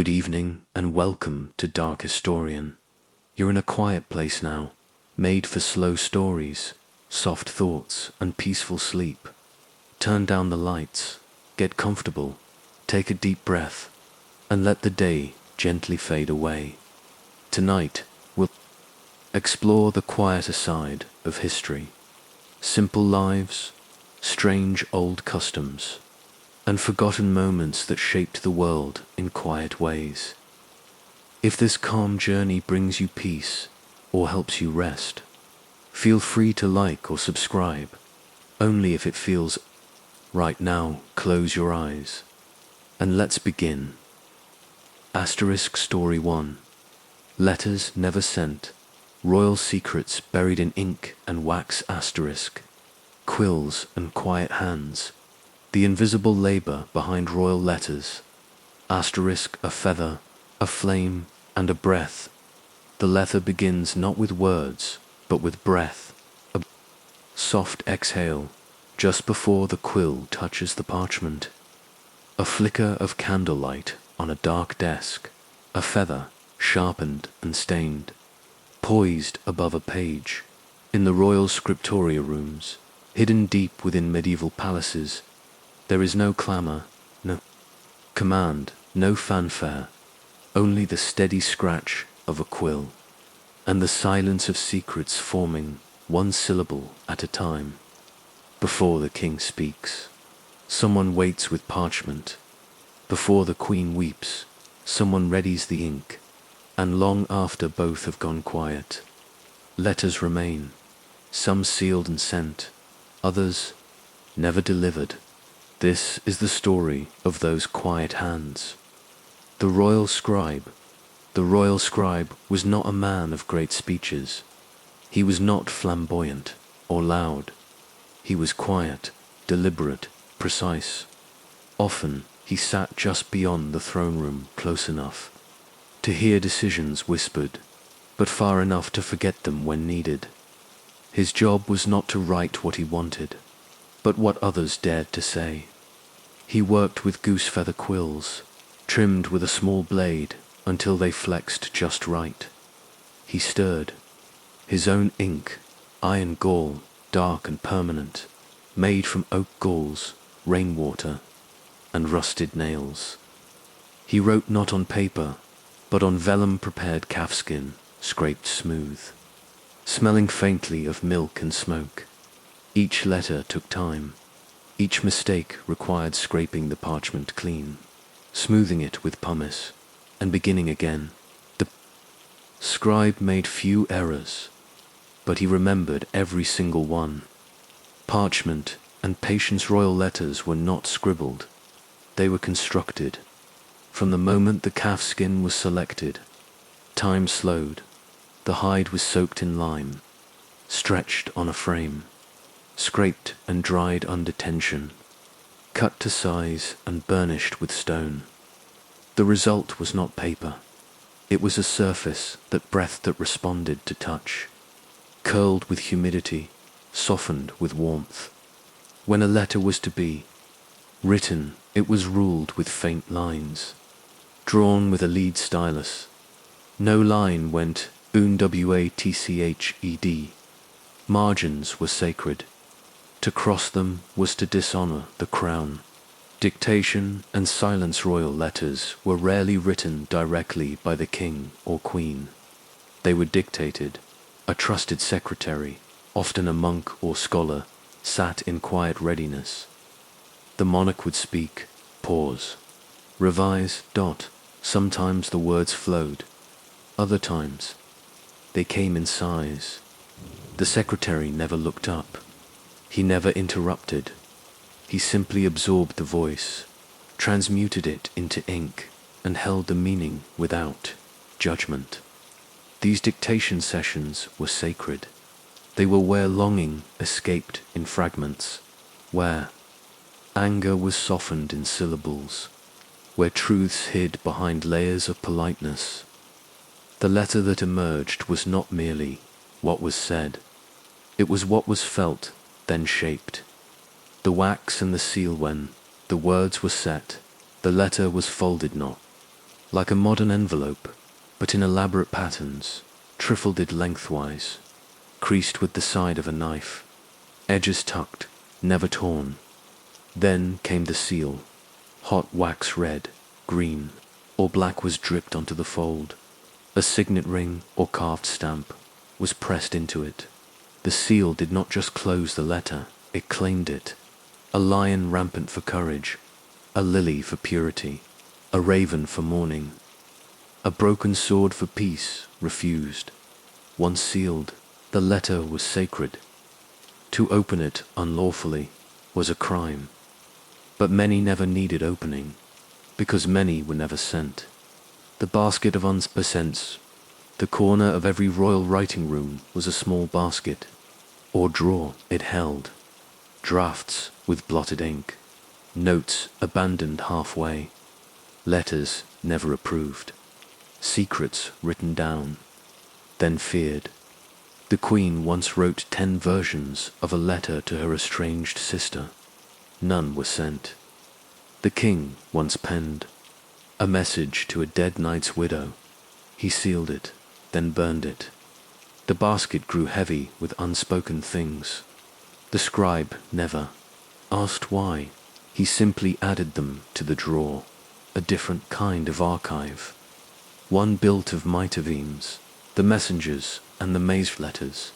Good evening and welcome to Dark Historian. You're in a quiet place now, made for slow stories, soft thoughts, and peaceful sleep. Turn down the lights, get comfortable, take a deep breath, and let the day gently fade away. Tonight, we'll explore the quieter side of history. Simple lives, strange old customs, and forgotten moments that shaped the world in quiet ways. If this calm journey brings you peace or helps you rest, feel free to like or subscribe, only if it feels right. Now. Close your eyes and let's begin. Asterisk Story 1. Letters never sent. Royal secrets buried in ink and wax. Asterisk. Quills and quiet hands. The invisible labor behind royal letters. Asterisk. A feather, a flame, and a breath. The letter begins not with words, but with breath. A soft exhale, just before the quill touches the parchment. A flicker of candlelight on a dark desk. A feather, sharpened and stained, poised above a page. In the royal scriptoria rooms, hidden deep within medieval palaces, there is no clamor, no command, no fanfare, only the steady scratch of a quill, and the silence of secrets forming one syllable at a time. Before the king speaks, someone waits with parchment. Before the queen weeps, someone readies the ink, and long after both have gone quiet, letters remain, some sealed and sent, others never delivered. This is the story of those quiet hands. The royal scribe. The royal scribe was not a man of great speeches. He was not flamboyant or loud. He was quiet, deliberate, precise. Often he sat just beyond the throne room, close enough to hear decisions whispered, but far enough to forget them when needed. His job was not to write what he wanted, but what others dared to say. He worked with goose-feather quills, trimmed with a small blade until they flexed just right. He stirred his own ink, iron gall, dark and permanent, made from oak galls, rainwater, and rusted nails. He wrote not on paper, but on vellum-prepared calfskin, scraped smooth, smelling faintly of milk and smoke. Each letter took time. Each mistake required scraping the parchment clean, smoothing it with pumice, and beginning again. The scribe made few errors, but he remembered every single one. Parchment and Patience royal letters were not scribbled, they were constructed. From the moment the calfskin was selected, time slowed. The hide was soaked in lime, stretched on a frame, scraped and dried under tension, cut to size and burnished with stone. The result was not paper. It was a surface that breathed, that responded to touch, curled with humidity, softened with warmth. When a letter was to be written, it was ruled with faint lines, drawn with a lead stylus. No line went watched. Margins were sacred. To cross them was to dishonor the crown. Dictation and silence royal letters were rarely written directly by the king or queen. They were dictated. A trusted secretary, often a monk or scholar, sat in quiet readiness. The monarch would speak, pause, revise. Sometimes the words flowed. Other times, they came in sighs. The secretary never looked up. He never interrupted. He simply absorbed the voice, transmuted it into ink, and held the meaning without judgment. These dictation sessions were sacred. They were where longing escaped in fragments, where anger was softened in syllables, where truths hid behind layers of politeness. The letter that emerged was not merely what was said. It was what was felt, then shaped. The wax and the seal. When the words were set, the letter was folded not like a modern envelope, but in elaborate patterns, trifled lengthwise, creased with the side of a knife, edges tucked, never torn. Then came the seal. Hot wax red, green, or black was dripped onto the fold. A signet ring or carved stamp was pressed into it. The seal did not just close the letter, it claimed it. A lion rampant for courage, a lily for purity, a raven for mourning. A broken sword for peace, refused. Once sealed, the letter was sacred. To open it unlawfully was a crime. But many never needed opening, because many were never sent. The basket of unpercents, the corner of every royal writing room was a small basket, or drawer it held. Drafts with blotted ink, notes abandoned halfway, letters never approved, secrets written down, then feared. The Queen once wrote 10 versions of a letter to her estranged sister. None were sent. The King once penned a message to a dead knight's widow. He sealed it, then burned it. The basket grew heavy with unspoken things. The scribe never asked why. He simply added them to the drawer, a different kind of archive. One built of mitavemes, the messengers and the maze letters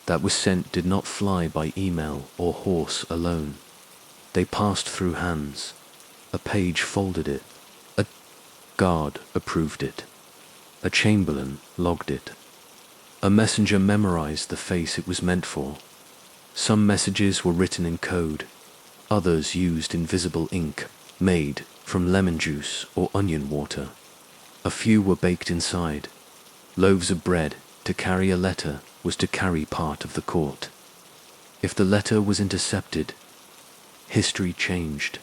that were sent did not fly by email or horse alone. They passed through hands. A page folded it. A guard approved it. A chamberlain logged it. A messenger memorized the face it was meant for. Some messages were written in code. Others used invisible ink made from lemon juice or onion water. A few were baked inside. Loaves of bread to carry a letter was to carry part of the court. If the letter was intercepted, history changed.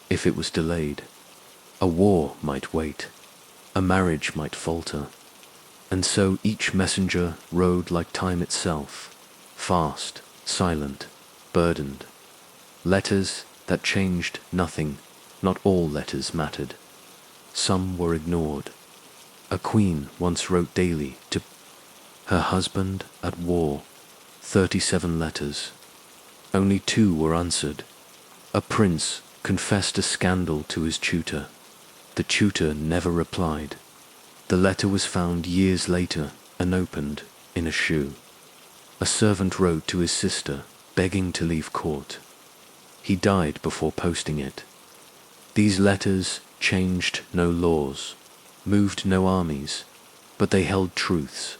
If it was delayed, a war might wait, a marriage might falter, and so each messenger rode like time itself, fast, silent, burdened. Letters that changed nothing, not all letters mattered. Some were ignored. A queen once wrote daily to her husband at war, 37 letters. Only 2 were answered. A prince confessed a scandal to his tutor. The tutor never replied. The letter was found years later, unopened, in a shoe. A servant wrote to his sister, begging to leave court. He died before posting it. These letters changed no laws, moved no armies, but they held truths.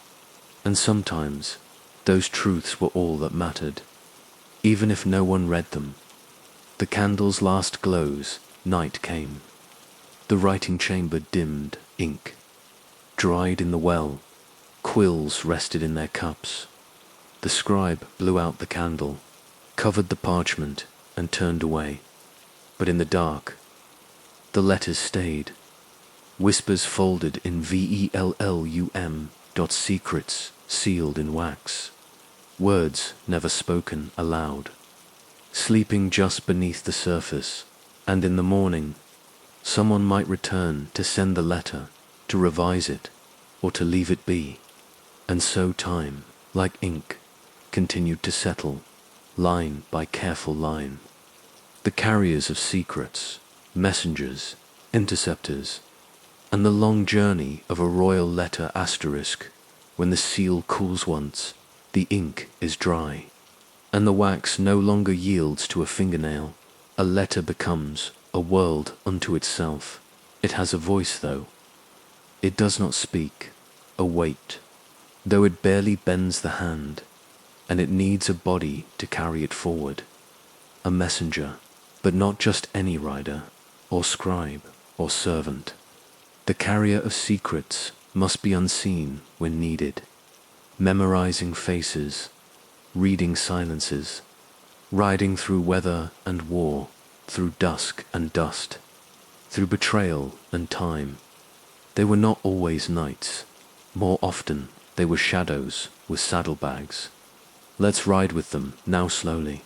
And sometimes, those truths were all that mattered, even if no one read them. The candle's last glows, night came. The writing chamber dimmed, ink dried in the well, quills rested in their cups. The scribe blew out the candle, covered the parchment, and turned away. But in the dark, the letters stayed. Whispers folded in VELLUM secrets sealed in wax. Words never spoken aloud, sleeping just beneath the surface, and in the morning, someone might return to send the letter, to revise it, or to leave it be. And so time, like ink, continued to settle, line by careful line. The carriers of secrets, messengers, interceptors, and the long journey of a royal letter asterisk, when the seal cools once, the ink is dry, and the wax no longer yields to a fingernail. A letter becomes a world unto itself. It has a voice, though. It does not speak, a weight, though it barely bends the hand, and it needs a body to carry it forward. A messenger, but not just any rider, or scribe, or servant. The carrier of secrets must be unseen when needed, memorizing faces, reading silences, riding through weather and war, through dusk and dust, through betrayal and time. They were not always knights. More often, they were shadows with saddlebags. Let's ride with them, now slowly.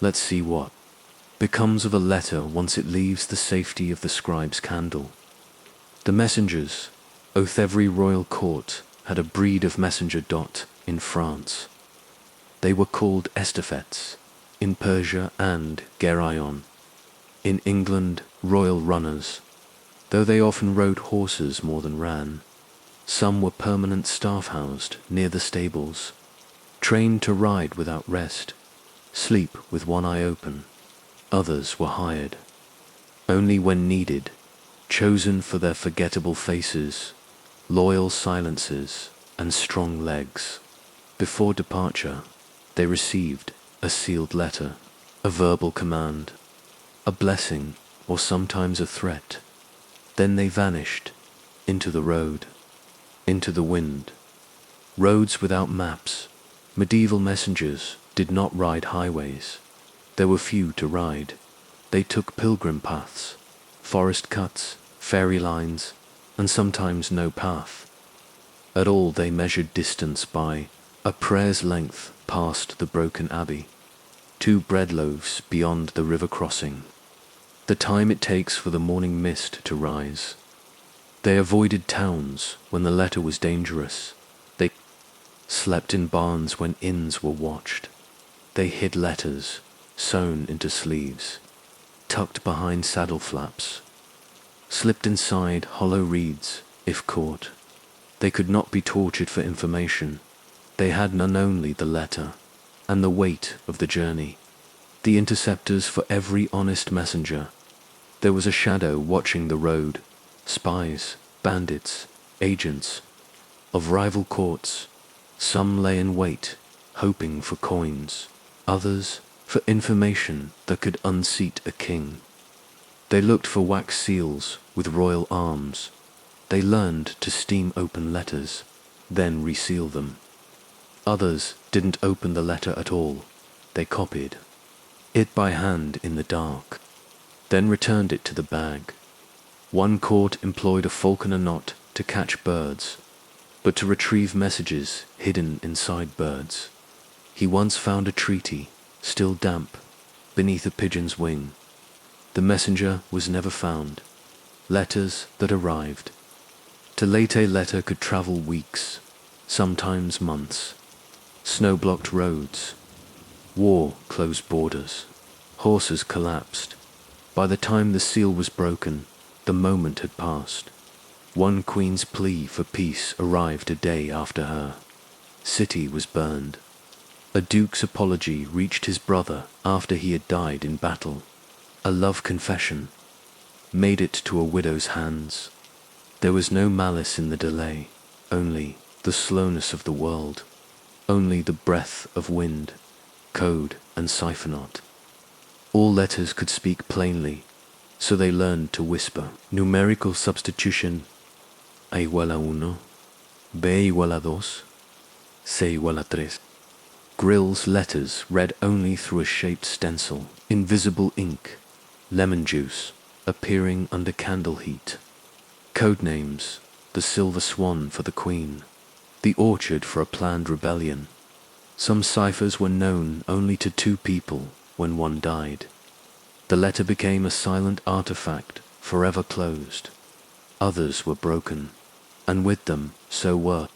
Let's see what becomes of a letter once it leaves the safety of the scribe's candle. The messengers, oath every royal court had a breed of messenger dot in France. They were called estafettes, in Persia and Geryon. In England, royal runners, though they often rode horses more than ran. Some were permanent staff-housed near the stables, trained to ride without rest, sleep with one eye open. Others were hired, only when needed, chosen for their forgettable faces, loyal silences, and strong legs. Before departure, they received a sealed letter, a verbal command, a blessing, or sometimes a threat. Then they vanished into the road, into the wind. Roads without maps. Medieval messengers did not ride highways. There were few to ride. They took pilgrim paths, forest cuts, fairy lines, and sometimes no path. At all they measured distance by a prayer's length past the broken abbey, 2 bread loaves beyond the river crossing, the time it takes for the morning mist to rise. They avoided towns when the letter was dangerous. They slept in barns when inns were watched. They hid letters, sewn into sleeves, tucked behind saddle flaps, slipped inside hollow reeds if caught. They could not be tortured for information. They had none, only the letter and the weight of the journey. The interceptors for every honest messenger. There was a shadow watching the road, spies, bandits, agents of rival courts. Some lay in wait, hoping for coins, others for information that could unseat a king. They looked for wax seals with royal arms. They learned to steam open letters, then reseal them. Others didn't open the letter at all. They copied it by hand in the dark, then returned it to the bag. One court employed a falconer not to catch birds, but to retrieve messages hidden inside birds. He once found a treaty, still damp, beneath a pigeon's wing. The messenger was never found. Letters that arrived. To late a letter could travel weeks, sometimes months. Snow-blocked roads. War closed borders. Horses collapsed. By the time the seal was broken, the moment had passed. One queen's plea for peace arrived a day after her. City was burned. A duke's apology reached his brother after he had died in battle. A love confession made it to a widow's hands. There was no malice in the delay, only the slowness of the world, only the breath of wind, code and cipher knot. All letters could speak plainly, so they learned to whisper. Numerical substitution: A igual a uno, B igual a dos, C igual a tres. Grill's letters read only through a shaped stencil, invisible ink, lemon juice appearing under candle heat. Code names: the silver swan for the queen, the orchard for a planned rebellion. Some ciphers were known only to 2 people when one died. The letter became a silent artifact, forever closed. Others were broken, and with them so were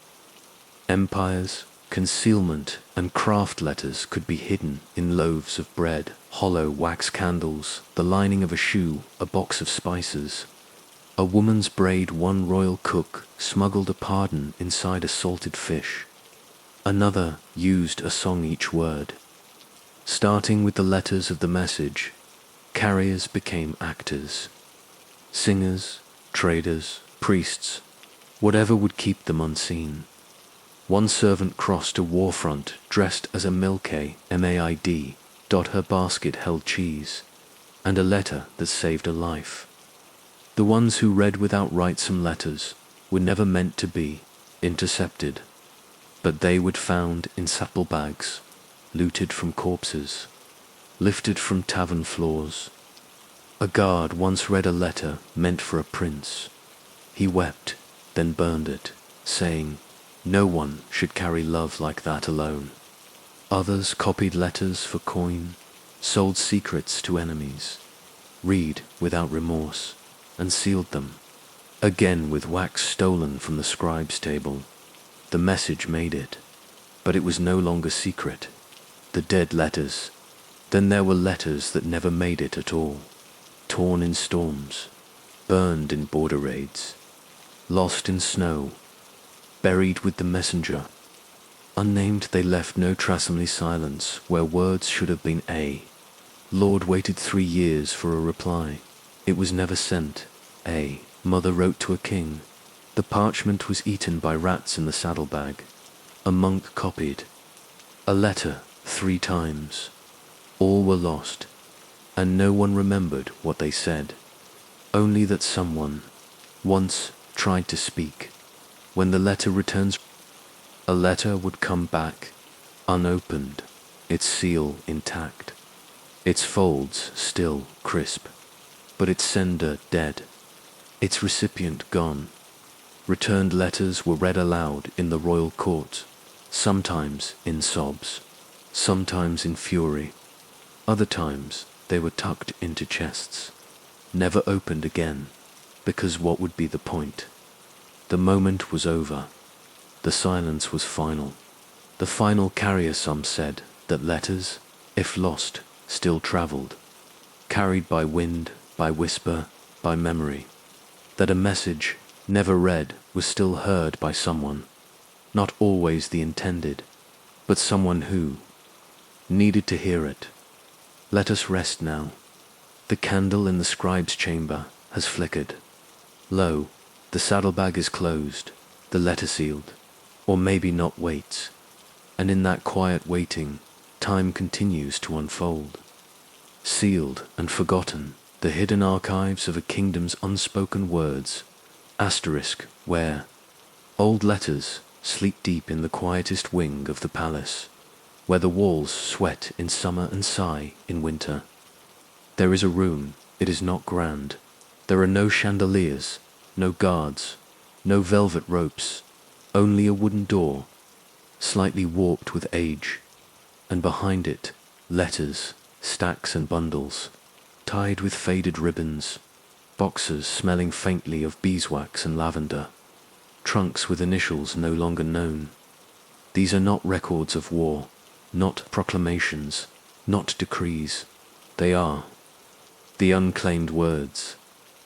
empires. Concealment and craft letters could be hidden in loaves of bread, hollow wax candles, the lining of a shoe, a box of spices. A woman's braid one royal cook smuggled a pardon inside a salted fish. Another used a song each word. Starting with the letters of the message, carriers became actors. Singers, traders, priests, whatever would keep them unseen. One servant crossed a war front dressed as a milkmaid, maid. Her basket held cheese, and a letter that saved a life. The ones who read without writesome letters were never meant to be intercepted, but they were found in saddlebags, looted from corpses, lifted from tavern floors. A guard once read a letter meant for a prince. He wept, then burned it, saying, "No one should carry love like that alone." Others copied letters for coin, sold secrets to enemies, read without remorse, and sealed them. Again with wax stolen from the scribe's table, the message made it, but it was no longer secret. The dead letters. Then there were letters that never made it at all, torn in storms, burned in border raids, lost in snow, buried with the messenger. Unnamed, they left no tracery silence where words should have been A. Lord waited 3 years for a reply. It was never sent. A. Mother wrote to a king. The parchment was eaten by rats in the saddlebag. A monk copied. A letter 3 times. All were lost, and no one remembered what they said. Only that someone once tried to speak. When the letter returns, a letter would come back, unopened, its seal intact, its folds still crisp, but its sender dead, its recipient gone. Returned letters were read aloud in the royal court, sometimes in sobs, sometimes in fury. Other times they were tucked into chests, never opened again, because what would be the point? The moment was over. The silence was final. The final carrier, some said, that letters, if lost, still travelled, carried by wind, by whisper, by memory, that a message, never read, was still heard by someone, not always the intended, but someone who needed to hear it. Let us rest now. The candle in the scribe's chamber has flickered. Lo, the saddlebag is closed, the letter sealed, or maybe not waits, and in that quiet waiting, time continues to unfold. Sealed and forgotten, the hidden archives of a kingdom's unspoken words, asterisk where old letters sleep deep in the quietest wing of the palace, where the walls sweat in summer and sigh in winter. There is a room, it is not grand. There are no chandeliers, no guards, no velvet ropes, only a wooden door, slightly warped with age, and behind it, letters, stacks and bundles, tied with faded ribbons, boxes smelling faintly of beeswax and lavender, trunks with initials no longer known. These are not records of war, not proclamations, not decrees. They are the unclaimed words.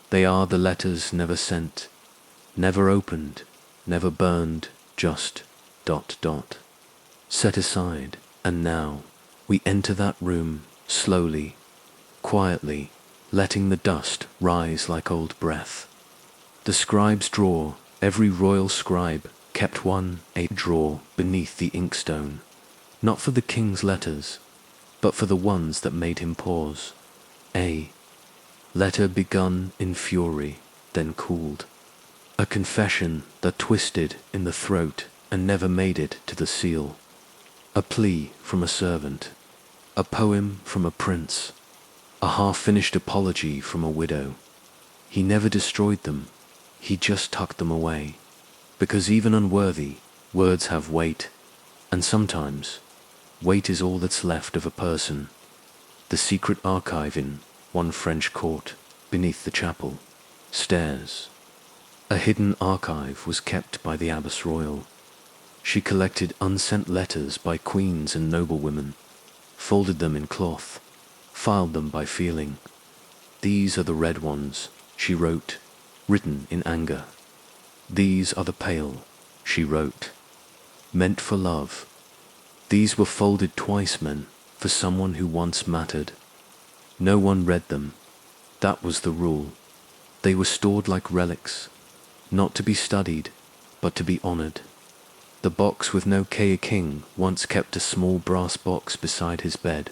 They are the letters never sent, never opened, never burned, just ... set aside. And now we enter that room slowly, quietly, letting the dust rise like old breath. The scribe's drawer, every royal scribe kept a drawer beneath the inkstone, not for the king's letters, but for the ones that made him pause. A letter begun in fury, then cooled. A confession that twisted in the throat and never made it to the seal. A plea from a servant. A poem from a prince. A half-finished apology from a widow. He never destroyed them. He just tucked them away. Because even unworthy, words have weight. And sometimes, weight is all that's left of a person. The secret archive in one French court, beneath the chapel, stairs. A hidden archive was kept by the Abbess Royal. She collected unsent letters by queens and noblewomen, folded them in cloth, filed them by feeling. These are the red ones, she wrote, written in anger. These are the pale, she wrote, meant for love. These were folded twice, men, for someone who once mattered. No one read them. That was the rule. They were stored like relics, not to be studied, but to be honored. The box with no king once kept a small brass box beside his bed.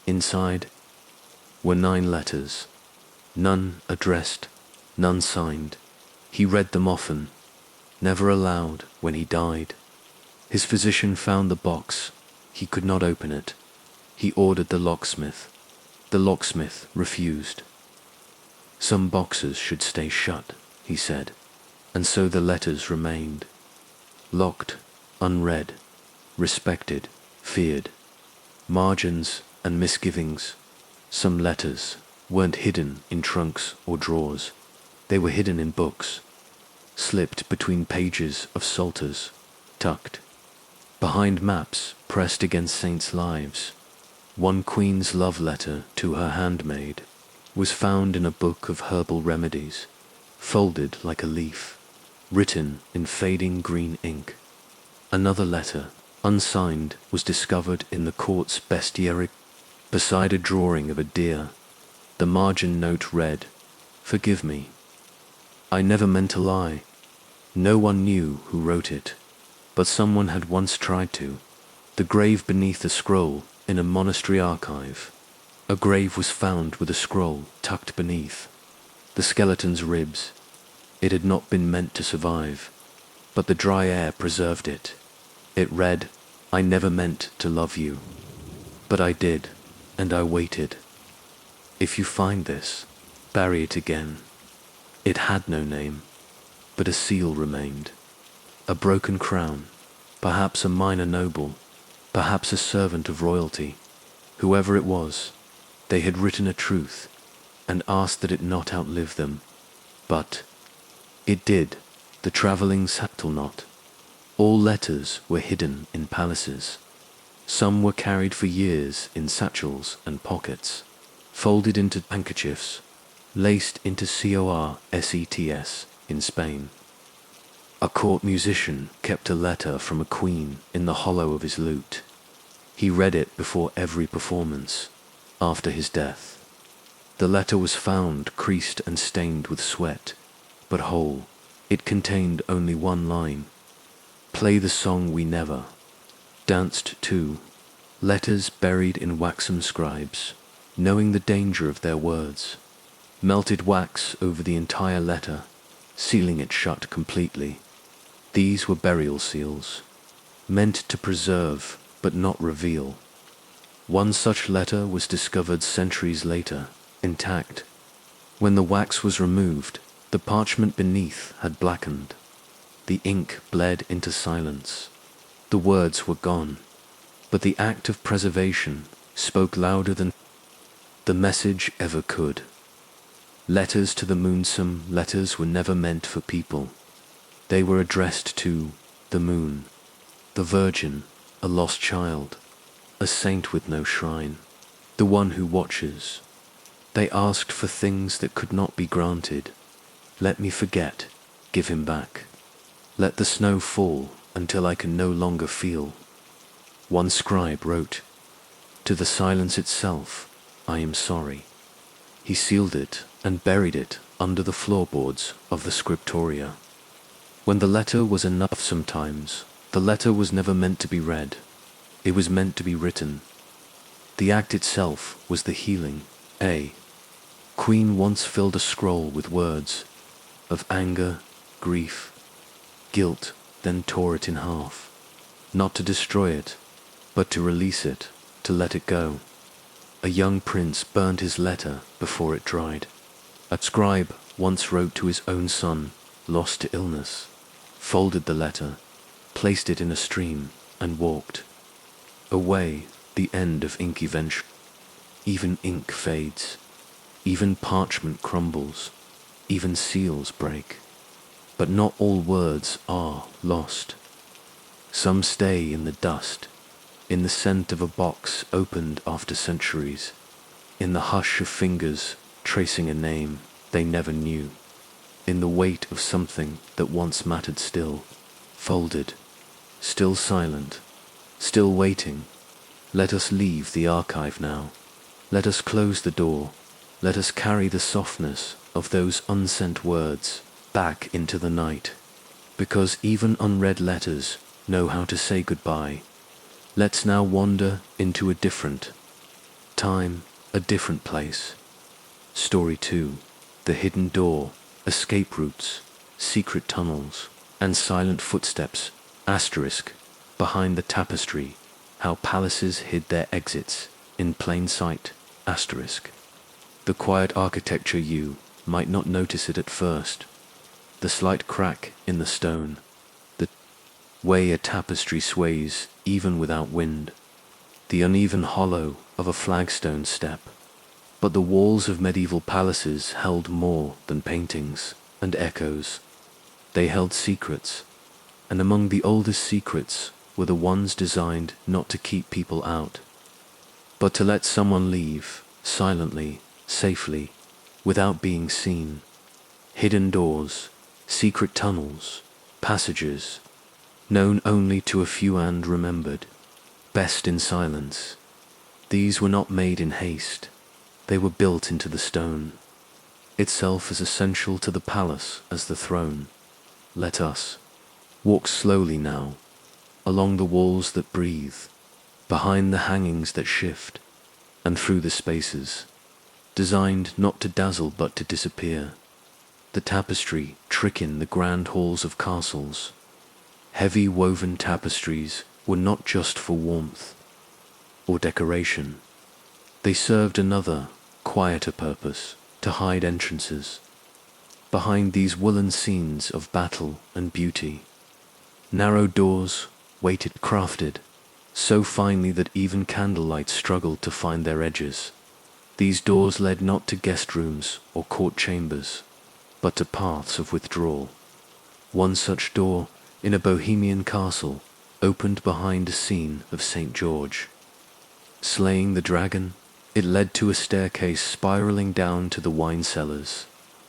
Inside were 9 letters, none addressed, none signed. He read them often, never aloud when he died. His physician found the box. He could not open it. He ordered the locksmith. The locksmith refused. Some boxes should stay shut, he said, and so the letters remained. Locked, unread, respected, feared. Margins and misgivings. Some letters weren't hidden in trunks or drawers. They were hidden in books, slipped between pages of psalters, tucked behind maps pressed against saints' lives. One queen's love letter to her handmaid was found in a book of herbal remedies, folded like a leaf, written in fading green ink. Another letter, unsigned, was discovered in the court's bestiary beside a drawing of a deer. The margin note read, "Forgive me. I never meant to lie." No one knew who wrote it, but someone had once tried to. The grave beneath a scroll in a monastery archive. A grave was found with a scroll tucked beneath the skeleton's ribs. It had not been meant to survive, but the dry air preserved it. It read, "I never meant to love you, but I did, and I waited. If you find this, bury it again." It had no name, but a seal remained. A broken crown, perhaps a minor noble, perhaps a servant of royalty. Whoever it was, they had written a truth and asked that it not outlive them. But it did. The travelling satchel not. All letters were hidden in palaces. Some were carried for years in satchels and pockets, folded into handkerchiefs, laced into corsets in Spain. A court musician kept a letter from a queen in the hollow of his lute. He read it before every performance, after his death. The letter was found creased and stained with sweat, but whole. It contained only one line: "Play the song we never danced to." Letters buried in waxen scribes, knowing the danger of their words, melted wax over the entire letter, sealing it shut completely. These were burial seals, meant to preserve but not reveal. One such letter was discovered centuries later, intact. When the wax was removed, the parchment beneath had blackened. The ink bled into silence. The words were gone, but the act of preservation spoke louder than the message ever could. Letters to the moonsome letters were never meant for people. They were addressed to the moon, the virgin, a lost child, a saint with no shrine, the one who watches. They asked for things that could not be granted. Let me forget, give him back. Let the snow fall until I can no longer feel. One scribe wrote, "To the silence itself, I am sorry." He sealed it and buried it under the floorboards of the scriptoria. When the letter was enough sometimes, the letter was never meant to be read. It was meant to be written. The act itself was the healing. A queen once filled a scroll with words of anger, grief, guilt, then tore it in half, not to destroy it, but to release it, to let it go. A young prince burned his letter before it dried. A scribe once wrote to his own son, lost to illness, folded the letter, placed it in a stream, and walked away. The end of inky venture. Even ink fades, even parchment crumbles, even seals break. But not all words are lost. Some stay in the dust, in the scent of a box opened after centuries, in the hush of fingers tracing a name they never knew, in the weight of something that once mattered still, folded, still silent, still waiting. Let us leave the archive now. Let us close the door. Let us carry the softness of those unsent words back into the night, because even unread letters know how to say goodbye. Let's now wander into a different time, a different place. Story 2. The hidden door, escape routes, secret tunnels, and silent footsteps, asterisk, behind the tapestry, how palaces hid their exits in plain sight, asterisk. The quiet architecture, you might not notice it at first. The slight crack in the stone, the way a tapestry sways even without wind, the uneven hollow of a flagstone step. But the walls of medieval palaces held more than paintings and echoes. They held secrets, and among the oldest secrets were the ones designed not to keep people out, but to let someone leave, silently, safely, without being seen. Hidden doors, secret tunnels, passages, known only to a few and remembered, best in silence. These were not made in haste. They were built into the stone, itself as essential to the palace as the throne. Let us walk slowly now, along the walls that breathe, behind the hangings that shift, and through the spaces, designed not to dazzle but to disappear. The tapestry tricking the grand halls of castles. Heavy woven tapestries were not just for warmth or decoration. They served another, quieter purpose, to hide entrances. Behind these woolen scenes of battle and beauty, narrow doors waited, crafted so finely that even candlelight struggled to find their edges. These doors led not to guest rooms or court chambers, but to paths of withdrawal. One such door, in a Bohemian castle, opened behind a scene of St. George. Slaying the dragon, it led to a staircase spiraling down to the wine cellars,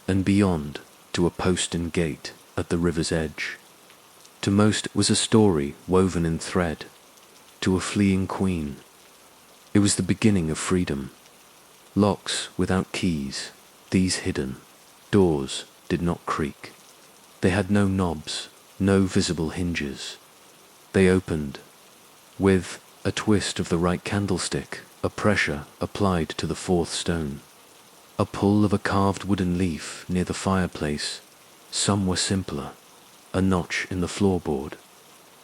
and beyond to a postern gate at the river's edge. To most it was a story woven in thread, to a fleeing queen. It was the beginning of freedom. Locks without keys, these hidden. Doors did not creak. They had no knobs, no visible hinges. They opened with a twist of the right candlestick, a pressure applied to the fourth stone, a pull of a carved wooden leaf near the fireplace. Some were simpler, a notch in the floorboard,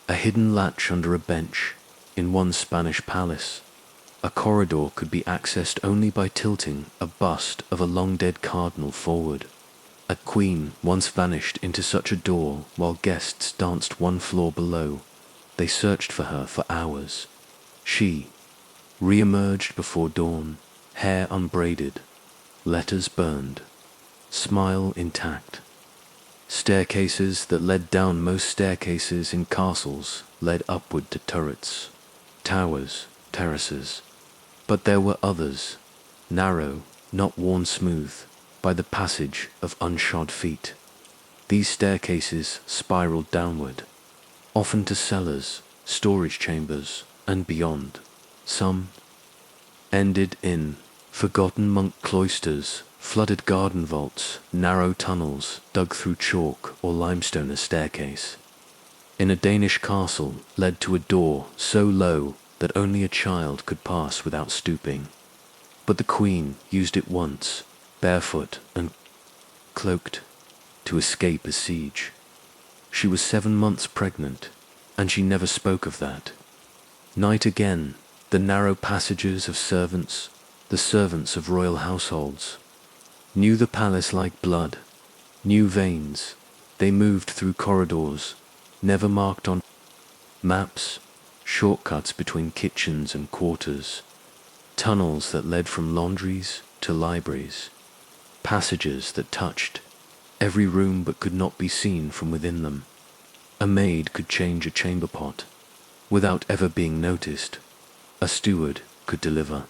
a hidden latch under a bench. In one Spanish palace, a corridor could be accessed only by tilting a bust of a long-dead cardinal forward. A queen once vanished into such a door while guests danced one floor below. They searched for her for hours. She re-emerged before dawn, hair unbraided, letters burned, smile intact. Staircases that led down. Most staircases in castles led upward to turrets, towers, terraces. But there were others, narrow, not worn smooth by the passage of unshod feet. These staircases spiraled downward, often to cellars, storage chambers, and beyond. Some ended in forgotten monk cloisters, flooded garden vaults, narrow tunnels dug through chalk or limestone. A staircase in a Danish castle led to a door so low that only a child could pass without stooping. But the queen used it once, barefoot and cloaked, to escape a siege. She was 7 months pregnant, and she never spoke of that. Night again, the narrow passages of servants, the servants of royal households, knew the palace like blood, new veins. They moved through corridors, never marked on maps, shortcuts between kitchens and quarters, tunnels that led from laundries to libraries, passages that touched every room but could not be seen from within them. A maid could change a chamber pot without ever being noticed. A steward could deliver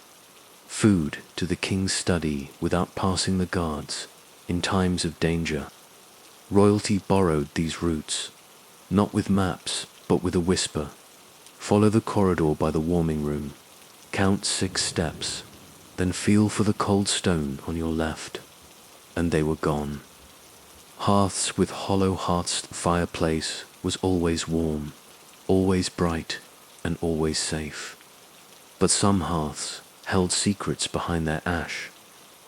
food to the king's study without passing the guards in times of danger. Royalty borrowed these routes, not with maps, but with a whisper. Follow the corridor by the warming room. Count 6 steps, then feel for the cold stone on your left. And they were gone. Hearths with hollow hearts. The fireplace was always warm, always bright, and always safe. But some hearths held secrets behind their ash.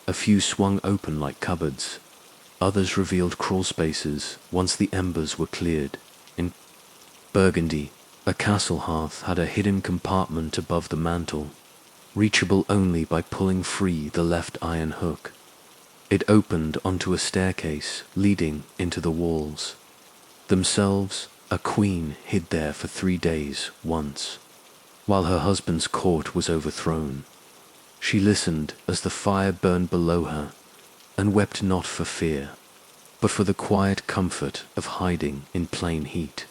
A few swung open like cupboards. Others revealed crawl spaces once the embers were cleared. In Burgundy, a castle hearth had a hidden compartment above the mantel, reachable only by pulling free the left iron hook. It opened onto a staircase leading into the walls. Themselves, a queen hid there for 3 days once, while her husband's court was overthrown. She listened as the fire burned below her, and wept not for fear, but for the quiet comfort of hiding in plain heat.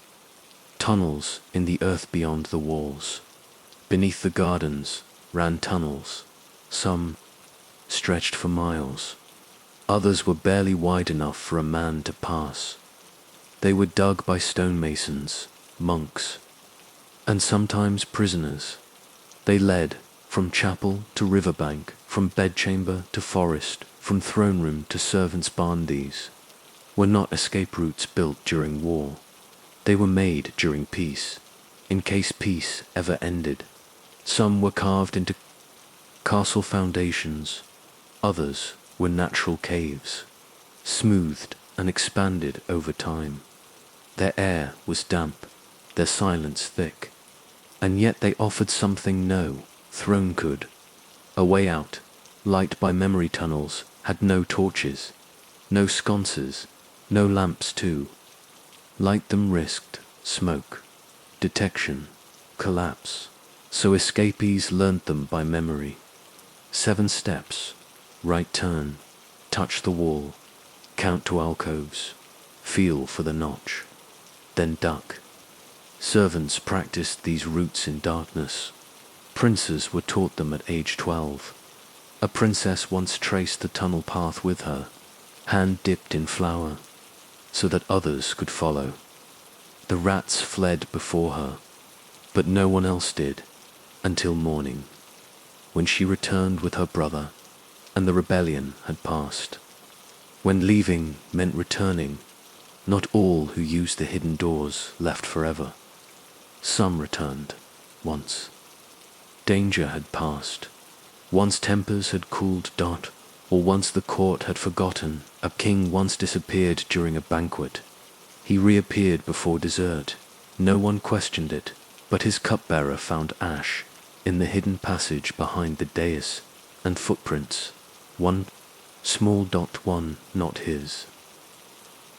Tunnels in the earth beyond the walls. Beneath the gardens ran tunnels, some stretched for miles. Others were barely wide enough for a man to pass. They were dug by stonemasons, monks, and sometimes prisoners. They led from chapel to riverbank, from bedchamber to forest, from throne room to servants' barn. These were not escape routes built during war. They were made during peace, in case peace ever ended. Some were carved into castle foundations, others were natural caves, smoothed and expanded over time. Their air was damp, their silence thick, and yet they offered something no throne could. A way out, light by memory tunnels, had no torches, no sconces, no lamps too. Light them risked smoke, detection, collapse. So escapees learned them by memory. 7 steps, right turn, touch the wall, count to alcoves, feel for the notch, then duck. Servants practiced these routes in darkness. Princes were taught them at age 12. A princess once traced the tunnel path with her, hand dipped in flour, so that others could follow. The rats fled before her, but no one else did, until morning, when she returned with her brother, and the rebellion had passed. When leaving meant returning, not all who used the hidden doors left forever. Some returned, once. Danger had passed. Once tempers had cooled. Or once the court had forgotten. A king once disappeared during a banquet. He reappeared before dessert. No one questioned it, but his cupbearer found ash in the hidden passage behind the dais, and footprints, one small dot, one not his.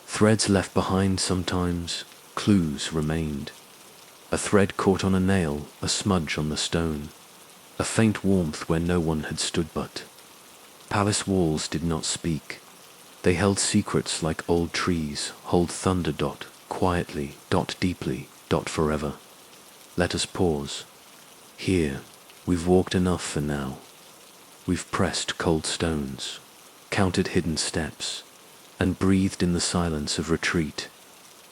Threads left behind sometimes, clues remained. A thread caught on a nail, a smudge on the stone, a faint warmth where no one had stood but. Palace walls did not speak. They held secrets like old trees hold thunder. Quietly, deeply, forever. Let us pause. Here, we've walked enough for now. We've pressed cold stones, counted hidden steps, and breathed in the silence of retreat.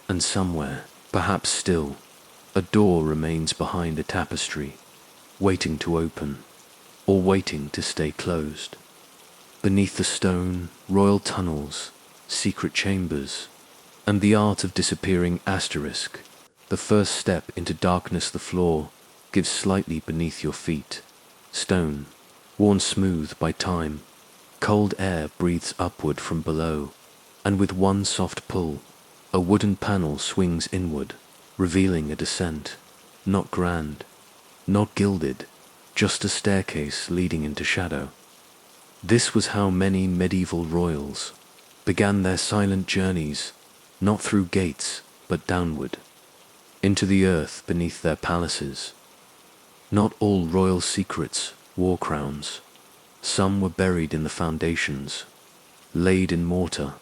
And somewhere, perhaps still, a door remains behind a tapestry, waiting to open, or waiting to stay closed. Beneath the stone, royal tunnels, secret chambers, and the art of disappearing asterisk. The first step into darkness. The floor gives slightly beneath your feet. Stone, worn smooth by time. Cold air breathes upward from below, and with one soft pull, a wooden panel swings inward, revealing a descent, not grand, not gilded, just a staircase leading into shadow. This was how many medieval royals began their silent journeys, not through gates, but downward, into the earth beneath their palaces. Not all royal secrets, war crowns. Some were buried in the foundations, laid in mortar,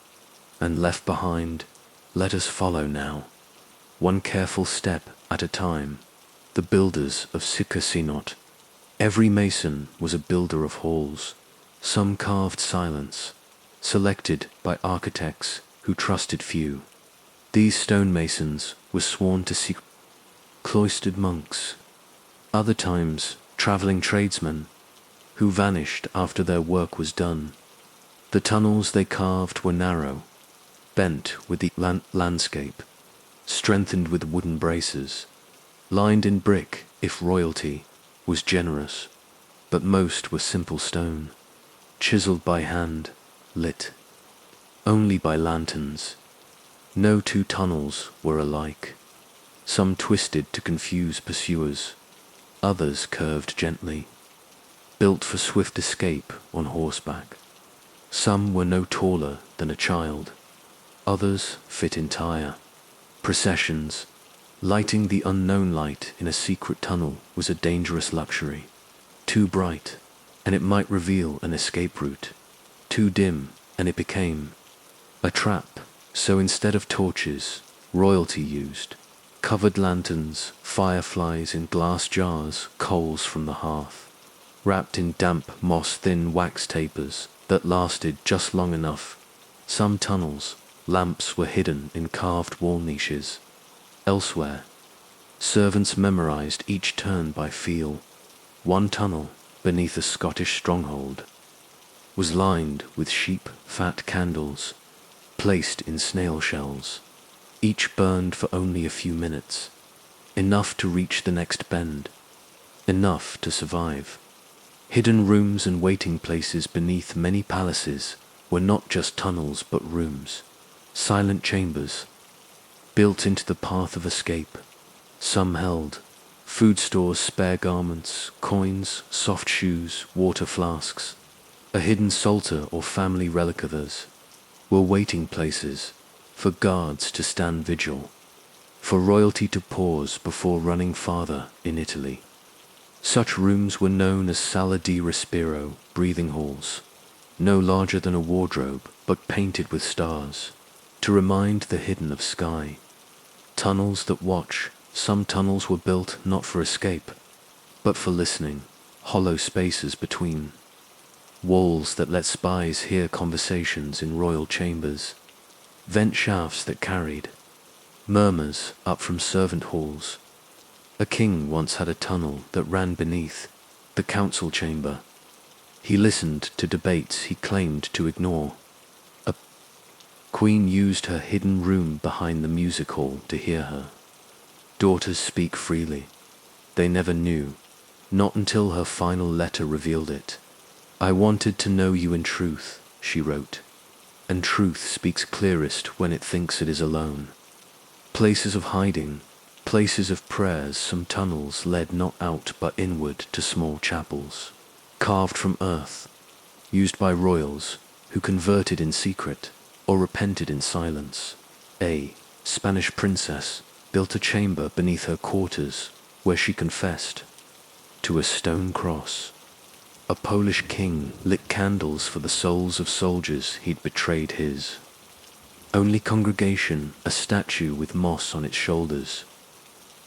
and left behind. Let us follow now, one careful step at a time. The builders of Sikasinot. Every mason was a builder of halls. Some carved silence, selected by architects who trusted few. These stonemasons were sworn to seek cloistered monks. Other times, traveling tradesmen who vanished after their work was done. The tunnels they carved were narrow, bent with the landscape, strengthened with wooden braces, lined in brick if royalty was generous, but most were simple stone, chiseled by hand, lit only by lanterns. No 2 tunnels were alike. Some twisted to confuse pursuers, others curved gently, built for swift escape on horseback. Some were no taller than a child, others fit entire. Processions, lighting the unknown light in a secret tunnel was a dangerous luxury. Too bright, and it might reveal an escape route. Too dim, and it became a trap So instead of torches, royalty used covered lanterns, fireflies in glass jars, coals from the hearth, wrapped in damp moss-thin wax tapers that lasted just long enough. Some tunnels, lamps were hidden in carved wall niches. Elsewhere, servants memorized each turn by feel. One tunnel, beneath a Scottish stronghold, was lined with sheep fat candles, placed in snail shells. Each burned for only a few minutes, enough to reach the next bend, enough to survive. Hidden rooms and waiting places beneath many palaces were not just tunnels but rooms, silent chambers, built into the path of escape. Some held food stores, spare garments, coins, soft shoes, water flasks. A hidden psalter or family relic others were waiting places for guards to stand vigil, for royalty to pause before running farther in Italy. Such rooms were known as sala di respiro, breathing halls, no larger than a wardrobe but painted with stars, to remind the hidden of sky. Tunnels that watch. Some tunnels were built not for escape, but for listening, hollow spaces between. Walls that let spies hear conversations in royal chambers. Vent shafts that carried murmurs up from servant halls. A king once had a tunnel that ran beneath the council chamber. He listened to debates he claimed to ignore. A queen used her hidden room behind the music hall to hear her daughters speak freely. They never knew, not until her final letter revealed it. I wanted to know you in truth, she wrote, and truth speaks clearest when it thinks it is alone. Places of hiding, places of prayers, some tunnels led not out but inward to small chapels, carved from earth, used by royals who converted in secret or repented in silence. A Spanish princess built a chamber beneath her quarters where she confessed to a stone cross. A Polish king lit candles for the souls of soldiers he'd betrayed his. Only congregation, a statue with moss on its shoulders.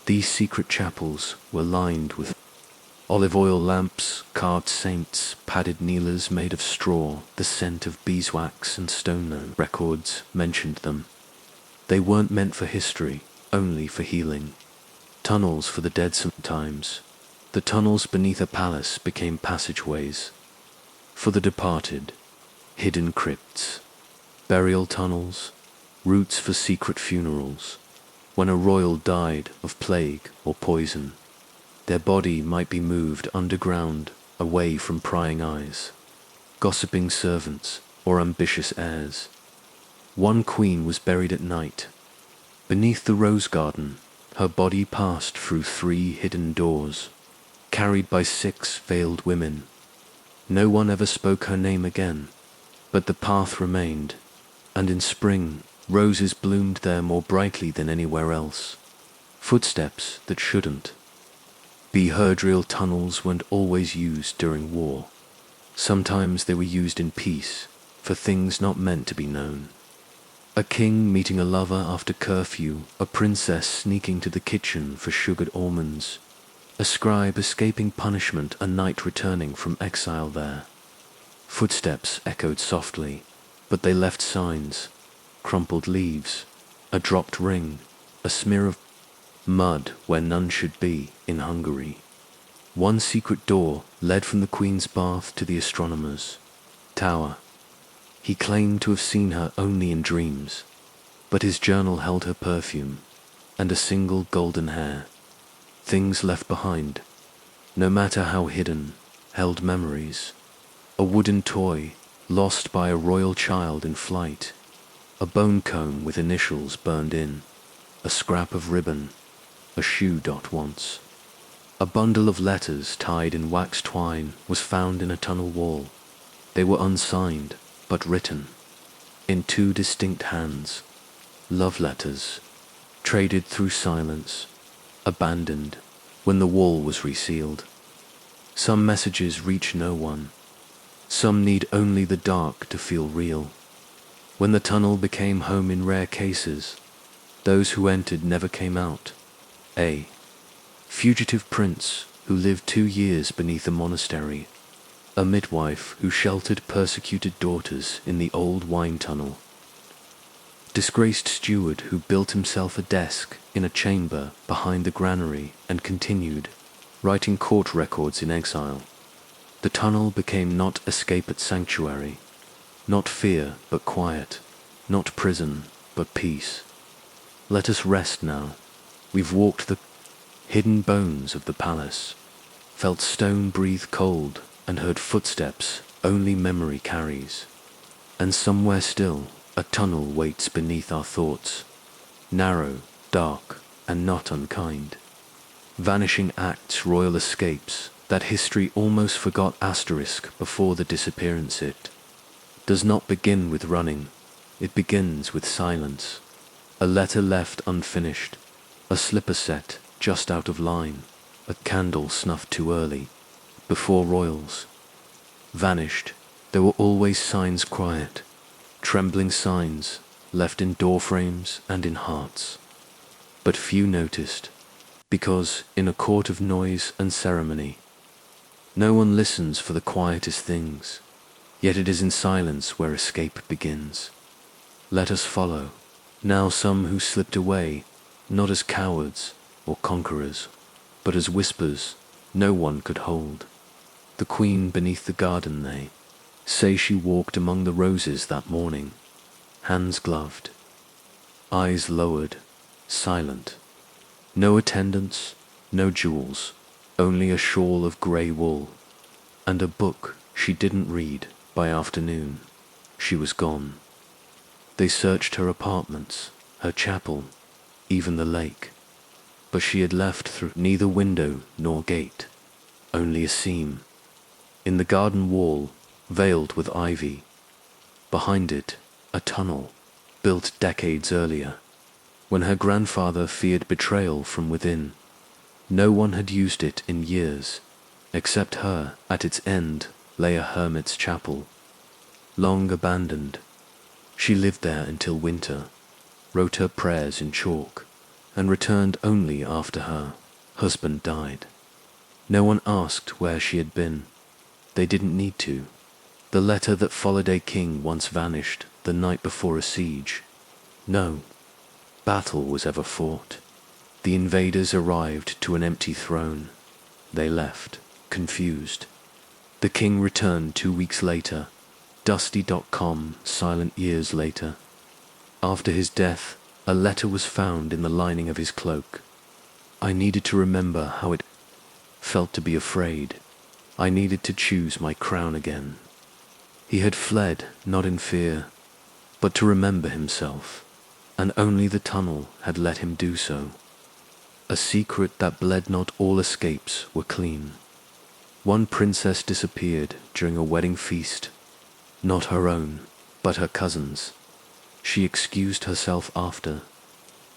These secret chapels were lined with olive oil lamps, carved saints, padded kneelers made of straw. The scent of beeswax and stone records mentioned them. They weren't meant for history, only for healing. Tunnels for the dead sometimes. The tunnels beneath a palace became passageways for the departed, hidden crypts, burial tunnels, routes for secret funerals. When a royal died of plague or poison, their body might be moved underground, away from prying eyes, gossiping servants, or ambitious heirs. One queen was buried at night. Beneath the rose garden, her body passed through 3 hidden doors, carried by 6 veiled women. No one ever spoke her name again, but the path remained, and in spring, roses bloomed there more brightly than anywhere else. Footsteps that shouldn't be heard. Real tunnels weren't always used during war. Sometimes they were used in peace, for things not meant to be known. A king meeting a lover after curfew, a princess sneaking to the kitchen for sugared almonds, a scribe escaping punishment, a knight returning from exile there. Footsteps echoed softly, but they left signs, crumpled leaves, a dropped ring, a smear of mud where none should be in Hungary. One secret door led from the queen's bath to the astronomer's tower. He claimed to have seen her only in dreams, but his journal held her perfume and a single golden hair. Things left behind, no matter how hidden, held memories. A wooden toy lost by a royal child in flight, a bone comb with initials burned in, a scrap of ribbon, a shoe dot once. A bundle of letters tied in wax twine was found in a tunnel wall. They were unsigned, but written, in 2 distinct hands. Love letters, traded through silence, abandoned when the wall was resealed. Some messages reach no one. Some need only the dark to feel real. When the tunnel became home in rare cases, those who entered never came out. A fugitive prince who lived 2 years beneath a monastery, a midwife who sheltered persecuted daughters in the old wine tunnel, disgraced steward who built himself a desk in a chamber behind the granary and continued writing court records in exile. The tunnel became not escape but sanctuary, not fear but quiet, not prison but peace. Let us rest now. We've walked the hidden bones of the palace, felt stone breathe cold, and heard footsteps only memory carries. And somewhere still, a tunnel waits beneath our thoughts, narrow, dark, and not unkind. Vanishing acts, royal escapes, that history almost forgot asterisk before the disappearance. It does not begin with running, it begins with silence. A letter left unfinished, a slipper set just out of line, a candle snuffed too early, before royals. Vanished, there were always signs quiet, trembling signs left in door frames and in hearts. But few noticed, because in a court of noise and ceremony, no one listens for the quietest things, yet it is in silence where escape begins. Let us follow, now some who slipped away, not as cowards or conquerors, but as whispers no one could hold. The queen beneath the garden, they say she walked among the roses that morning, hands gloved, eyes lowered, silent. No attendants, no jewels, only a shawl of grey wool, and a book she didn't read. By afternoon, she was gone. They searched her apartments, her chapel, even the lake, but she had left through neither window nor gate, only a seam. In the garden wall, veiled with ivy, behind it, a tunnel, built decades earlier, when her grandfather feared betrayal from within. No one had used it in years, except her. At its end lay a hermit's chapel, long abandoned. She lived there until winter, wrote her prayers in chalk, and returned only after her husband died. No one asked where she had been. They didn't need to. The letter that followed a king once vanished the night before a siege. No battle was ever fought. The invaders arrived to an empty throne. They left, confused. The king returned 2 weeks later, dusty.com, silent years later. After his death, a letter was found in the lining of his cloak. I needed to remember how it felt to be afraid. I needed to choose my crown again. He had fled, not in fear, but to remember himself, and only the tunnel had let him do so. A secret that bled, not all escapes were clean. One princess disappeared during a wedding feast, not her own, but her cousin's. She excused herself after.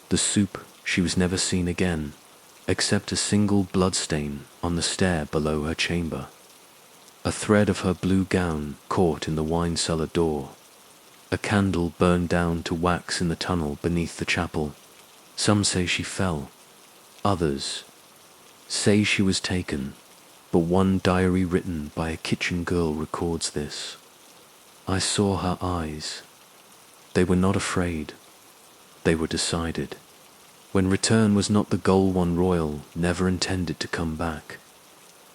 The soup, she was never seen again, except a single bloodstain on the stair below her chamber. A thread of her blue gown caught in the wine cellar door. A candle burned down to wax in the tunnel beneath the chapel. Some say she fell. Others say she was taken, but one diary written by a kitchen girl records this. I saw her eyes. They were not afraid. They were decided. When return was not the goal, one royal never intended to come back.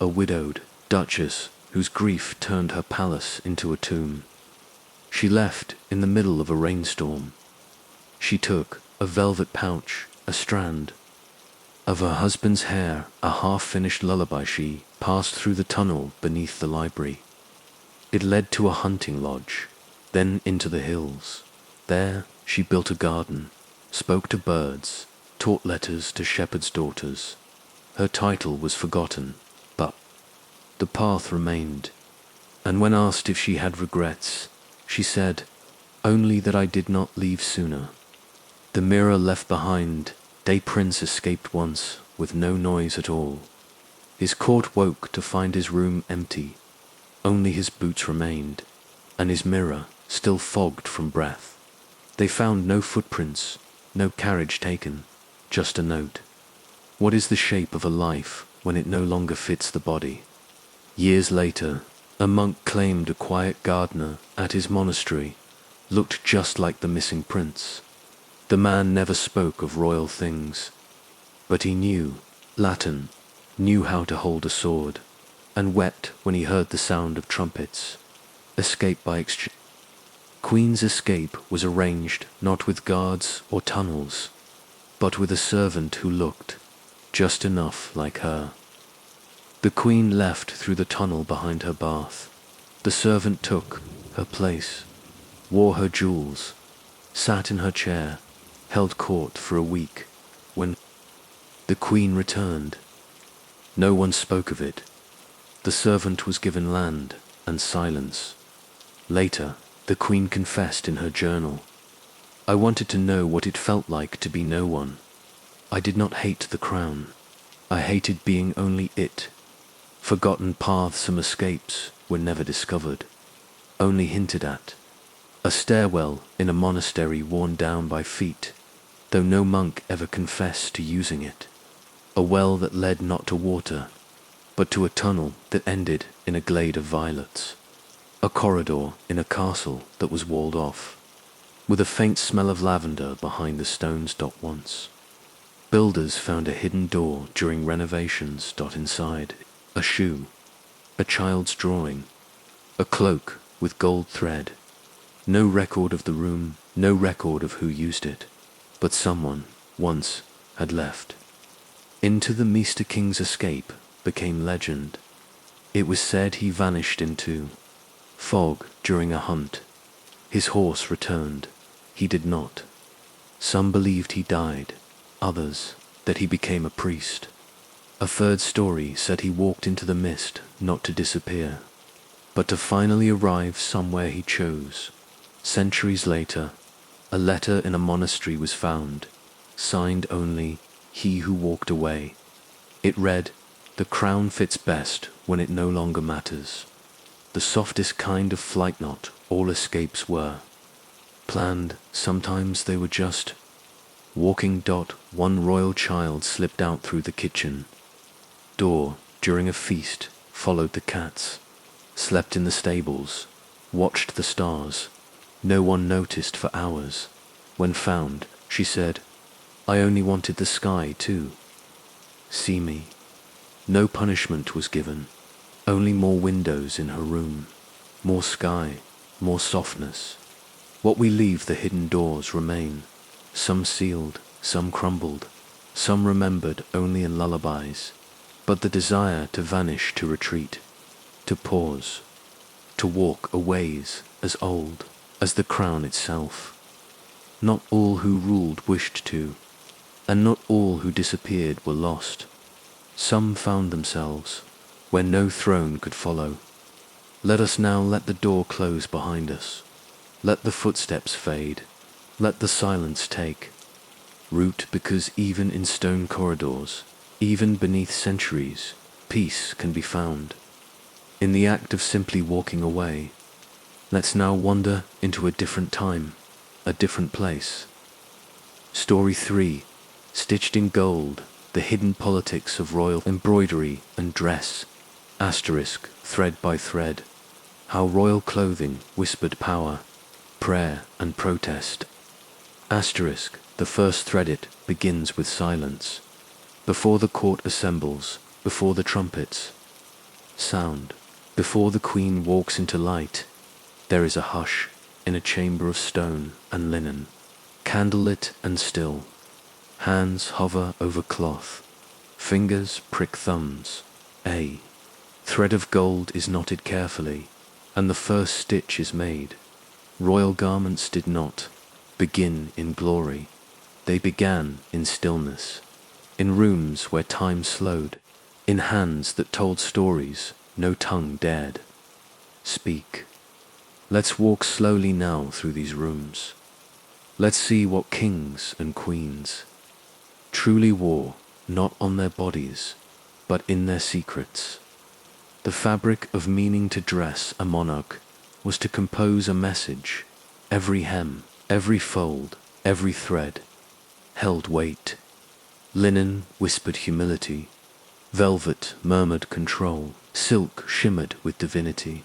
A widowed duchess whose grief turned her palace into a tomb. She left in the middle of a rainstorm. She took a velvet pouch, a strand of her husband's hair, a half-finished lullaby. She passed through the tunnel beneath the library. It led to a hunting lodge, then into the hills. There she built a garden, spoke to birds, taught letters to shepherds' daughters. Her title was forgotten, but the path remained. And when asked if she had regrets, she said, "Only that I did not leave sooner." The mirror left behind, Day Prince escaped once with no noise at all. His court woke to find his room empty. Only his boots remained, and his mirror still fogged from breath. They found no footprints, no carriage taken, just a note. What is the shape of a life when it no longer fits the body? Years later, a monk claimed a quiet gardener at his monastery looked just like the missing prince. The man never spoke of royal things, but he knew Latin, knew how to hold a sword, and wept when he heard the sound of trumpets. Escape by exchange. Queen's escape was arranged not with guards or tunnels, but with a servant who looked just enough like her. The queen left through the tunnel behind her bath. The servant took her place, wore her jewels, sat in her chair, held court for a week. When the queen returned, no one spoke of it. The servant was given land and silence. Later, the queen confessed in her journal, "I wanted to know what it felt like to be no one. I did not hate the crown. I hated being only it. Forgotten paths and escapes were never discovered, only hinted at. A stairwell in a monastery worn down by feet, though no monk ever confessed to using it. A well that led not to water, but to a tunnel that ended in a glade of violets. A corridor in a castle that was walled off, with a faint smell of lavender behind the stones. Once, builders found a hidden door during renovations. Inside, a shoe, a child's drawing, a cloak with gold thread. No record of the room, no record of who used it, but someone, once, had left. Into the Meester King's escape became legend. It was said he vanished into fog during a hunt. His horse returned. He did not. Some believed he died, others that he became a priest. A third story said he walked into the mist not to disappear, but to finally arrive somewhere he chose. Centuries later, a letter in a monastery was found, signed only "He who walked away." It read, "The crown fits best when it no longer matters." The softest kind of flight knot all escapes were. Planned, sometimes they were just walking. One royal child slipped out through the kitchen door during a feast, followed the cats, slept in the stables, watched the stars. No one noticed for hours. When found, she said, "I only wanted the sky too. See me." No punishment was given, only more windows in her room, more sky, more softness. What we leave the hidden doors remain, some sealed, some crumbled, some remembered only in lullabies, but the desire to vanish, to retreat, to pause, to walk a ways as old as the crown itself. Not all who ruled wished to, and not all who disappeared were lost. Some found themselves where no throne could follow. Let us now let the door close behind us. Let the footsteps fade. Let the silence take root, because even in stone corridors, even beneath centuries, peace can be found. In the act of simply walking away, let's now wander into a different time, a different place. Story 3, stitched in gold, the hidden politics of royal embroidery and dress. Asterisk, thread by thread, how royal clothing whispered power, prayer and protest. Asterisk, the first thread it begins with silence. Before the court assembles, before the trumpets sound, before the queen walks into light, there is a hush in a chamber of stone and linen, candlelit and still. Hands hover over cloth, fingers prick thumbs. A thread of gold is knotted carefully, and the first stitch is made. Royal garments did not begin in glory. They began in stillness, in rooms where time slowed, in hands that told stories no tongue dared speak. Let's walk slowly now through these rooms. Let's see what kings and queens truly wore, not on their bodies, but in their secrets. The fabric of meaning to dress a monarch was to compose a message. Every hem, Every fold, every thread, held weight. Linen whispered humility, velvet murmured control, silk shimmered with divinity.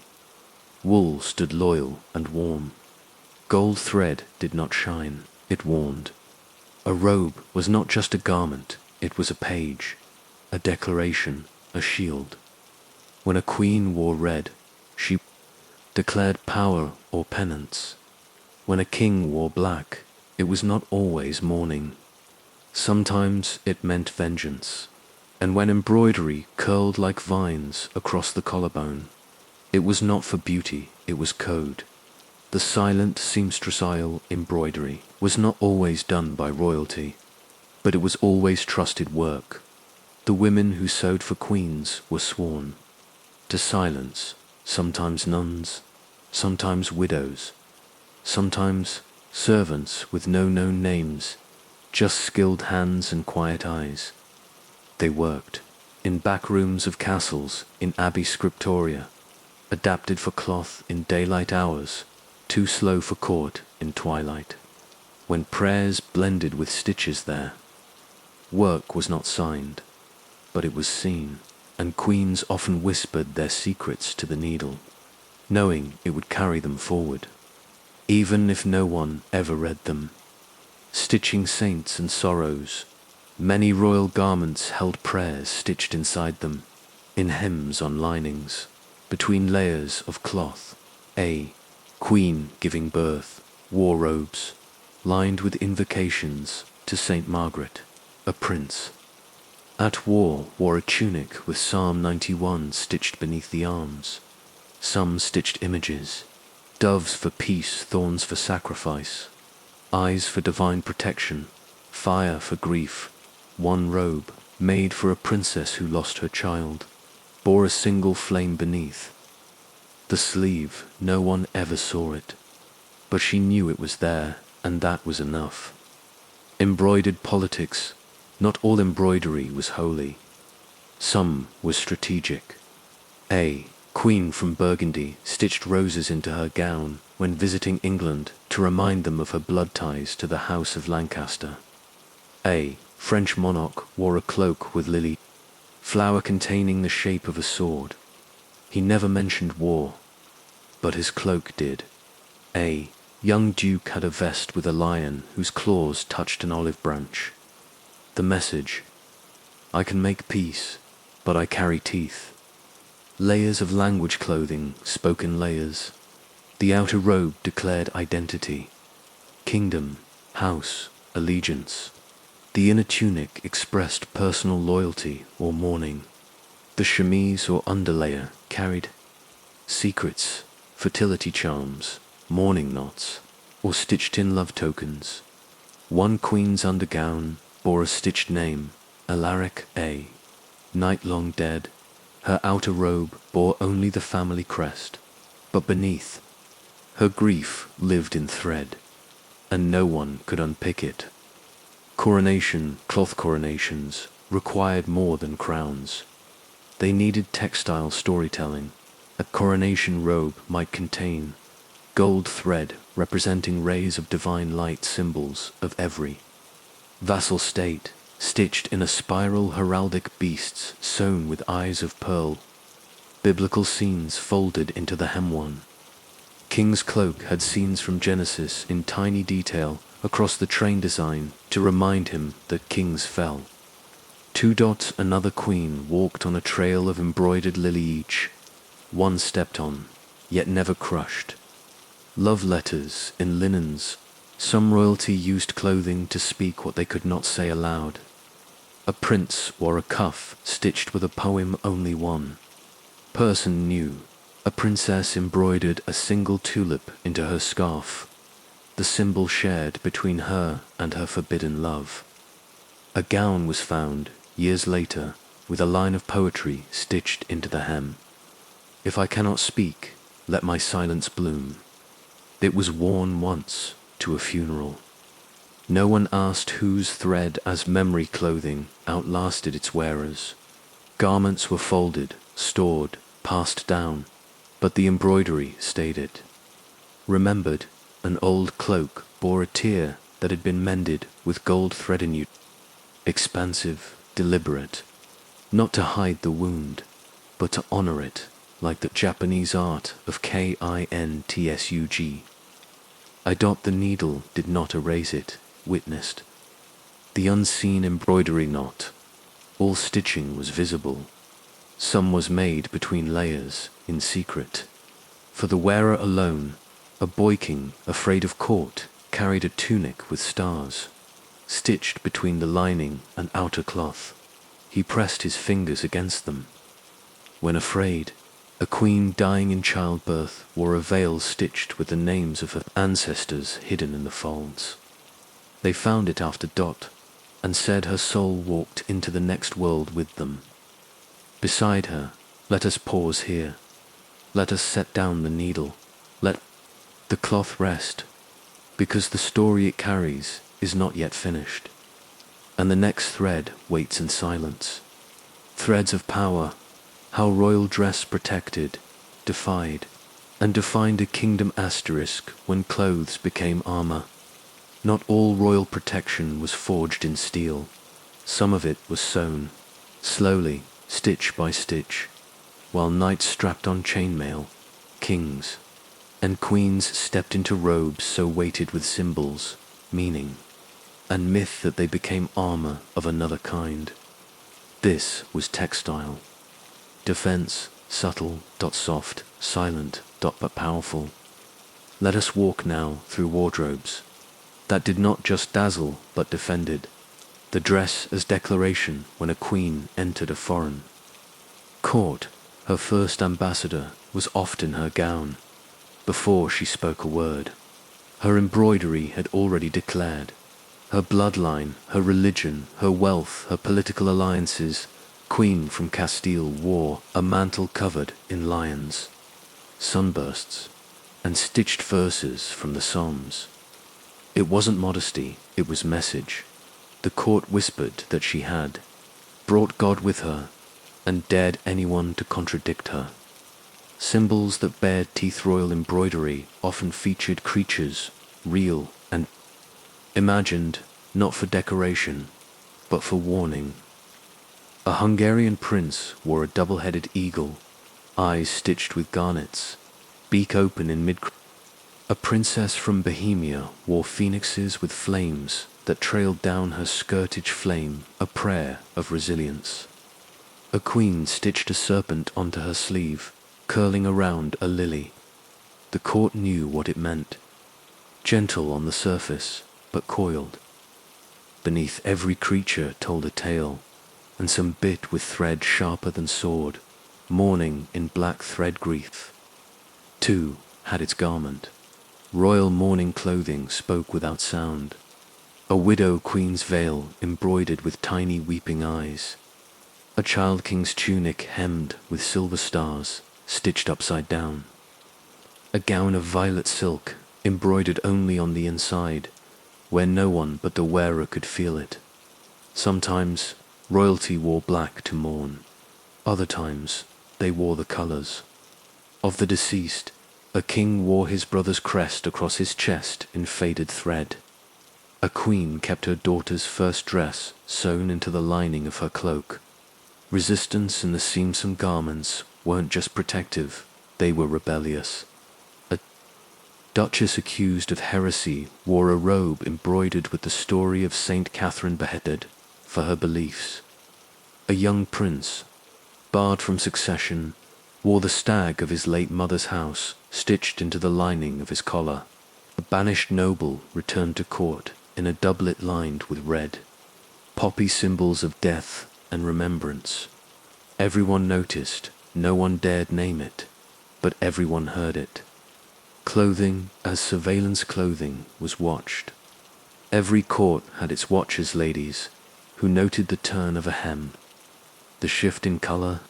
Wool stood loyal and warm. Gold thread did not shine, it warned. A robe was not just a garment, it was a page, a declaration, a shield. When a queen wore red, she declared power or penance. When a king wore black, it was not always mourning. Sometimes it meant vengeance. And when embroidery curled like vines across the collarbone, it was not for beauty, it was code. The silent seamstressile embroidery was not always done by royalty, but it was always trusted work. The women who sewed for queens were sworn to silence, sometimes nuns, sometimes widows, sometimes servants with no known names, just skilled hands and quiet eyes. They worked in back rooms of castles, in abbey scriptoria, adapted for cloth in daylight hours, too slow for court in twilight, when prayers blended with stitches there. Work was not signed, but it was seen, and queens often whispered their secrets to the needle, knowing it would carry them forward, even if no one ever read them. Stitching saints and sorrows, many royal garments held prayers stitched inside them, in hems on linings, between layers of cloth. A queen giving birth, war robes, lined with invocations to Saint Margaret. A prince at war wore a tunic with Psalm 91 stitched beneath the arms. Some stitched images, doves for peace, thorns for sacrifice, eyes for divine protection, fire for grief. One robe, made for a princess who lost her child, bore a single flame beneath. The sleeve, no one ever saw it, but she knew it was there, and that was enough. Embroidered politics, not all embroidery was holy. Some was strategic. A queen from Burgundy stitched roses into her gown when visiting England to remind them of her blood ties to the House of Lancaster. A French monarch wore a cloak with lily flower containing the shape of a sword. He never mentioned war, but his cloak did. A young duke had a vest with a lion whose claws touched an olive branch. The message: I can make peace, but I carry teeth. Layers of language clothing spoke in layers. The outer robe declared identity, kingdom, house, allegiance. The inner tunic expressed personal loyalty or mourning. The chemise or underlayer carried secrets, fertility charms, mourning knots, or stitched-in love tokens. One queen's undergown bore a stitched name, Alaric A, night long dead. Her outer robe bore only the family crest, but beneath, her grief lived in thread, and no one could unpick it. Cloth coronations, required more than crowns. They needed textile storytelling. A coronation robe might contain gold thread representing rays of divine light, symbols of every vassal state, stitched in a spiral heraldic beasts sewn with eyes of pearl, biblical scenes folded into the hem one. King's cloak had scenes from Genesis in tiny detail across the train design to remind him that kings fell. Another queen walked on a trail of embroidered lily each, one stepped on, yet never crushed. Love letters in linens, some royalty used clothing to speak what they could not say aloud. A prince wore a cuff stitched with a poem only one person knew. A princess embroidered a single tulip into her scarf, the symbol shared between her and her forbidden love. A gown was found, years later, with a line of poetry stitched into the hem. If I cannot speak, let my silence bloom. It was worn once to a funeral. No one asked whose thread as memory clothing outlasted its wearers. Garments were folded, stored, passed down, but the embroidery stayed it. Remembered, an old cloak bore a tear that had been mended with gold thread anew, expansive, deliberate, not to hide the wound, but to honor it, like the Japanese art of Kintsug. The needle did not erase it, witnessed. The unseen embroidery knot, all stitching was visible. Some was made between layers, in secret. For the wearer alone, a boy king, afraid of court, carried a tunic with stars, stitched between the lining and outer cloth. He pressed his fingers against them. When afraid, a queen dying in childbirth wore a veil stitched with the names of her ancestors hidden in the folds. They found it after Dot, and said her soul walked into the next world with them. Beside her, let us pause here. Let us set down the needle. Let the cloth rest, because the story it carries is not yet finished, and the next thread waits in silence. Threads of power, how royal dress protected, defied, and defined a kingdom asterisk when clothes became armor. Not all royal protection was forged in steel. Some of it was sewn, slowly, stitch by stitch, while knights strapped on chainmail, kings, and queens stepped into robes so weighted with symbols, meaning, and myth that they became armor of another kind. This was textile. Defense, subtle, soft, silent, but powerful. Let us walk now through wardrobes that did not just dazzle but defended. The dress as declaration when a queen entered a foreign court. Her first ambassador was often her gown. Before she spoke a word, her embroidery had already declared her bloodline, her religion, her wealth, her political alliances. Queen from Castile wore a mantle covered in lions, sunbursts, and stitched verses from the Psalms. It wasn't modesty, it was message. The court whispered that she had brought God with her and dared anyone to contradict her. Symbols that bared teeth royal embroidery often featured creatures, real and imagined, not for decoration, but for warning. A Hungarian prince wore a double-headed eagle, eyes stitched with garnets, beak open in mid. A princess from Bohemia wore phoenixes with flames that trailed down her skirtage flame, a prayer of resilience. A queen stitched a serpent onto her sleeve, curling around a lily. The court knew what it meant. Gentle on the surface, but coiled. Beneath every creature told a tale, and some bit with thread sharper than sword, mourning in black thread grief. Too had its garment. Royal mourning clothing spoke without sound. A widow queen's veil embroidered with tiny weeping eyes. A child king's tunic hemmed with silver stars, stitched upside down. A gown of violet silk, embroidered only on the inside, where no one but the wearer could feel it. Sometimes royalty wore black to mourn. Other times they wore the colors. Of the deceased, a king wore his brother's crest across his chest in faded thread. A queen kept her daughter's first dress sewn into the lining of her cloak. Resistance in the seamsome garments weren't just protective, they were rebellious. A duchess accused of heresy wore a robe embroidered with the story of Saint Catherine beheaded for her beliefs. A young prince, barred from succession, wore the stag of his late mother's house stitched into the lining of his collar. A banished noble returned to court in a doublet lined with red, poppy symbols of death and remembrance. Everyone noticed, no one dared name it, but everyone heard it. Clothing as surveillance clothing was watched. Every court had its watchers, ladies, who noted the turn of a hem, the shift in color,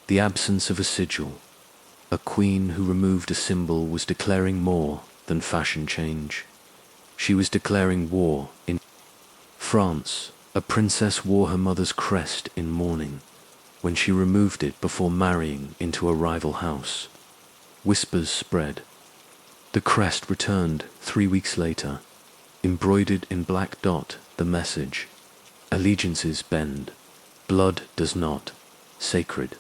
the absence of a sigil. A queen who removed a symbol was declaring more than fashion change. She was declaring war. In France, a princess wore her mother's crest in mourning when she removed it before marrying into a rival house. Whispers spread. The crest returned 3 weeks later, embroidered in black dot the message, allegiances bend, blood does not, sacred.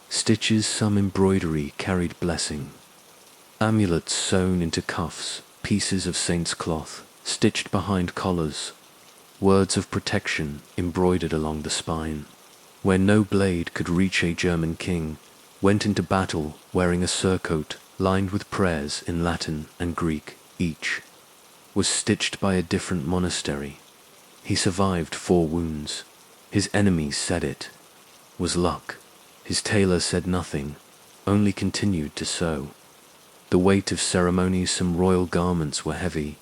Stitches some embroidery carried blessing, amulets sewn into cuffs, pieces of saint's cloth, stitched behind collars, words of protection embroidered along the spine. Where no blade could reach, a German king went into battle wearing a surcoat lined with prayers in Latin and Greek. Each was stitched by a different monastery. He survived 4 wounds. His enemies said it was luck. His tailor said nothing, only continued to sew. The weight of ceremonies, some royal garments were heavy,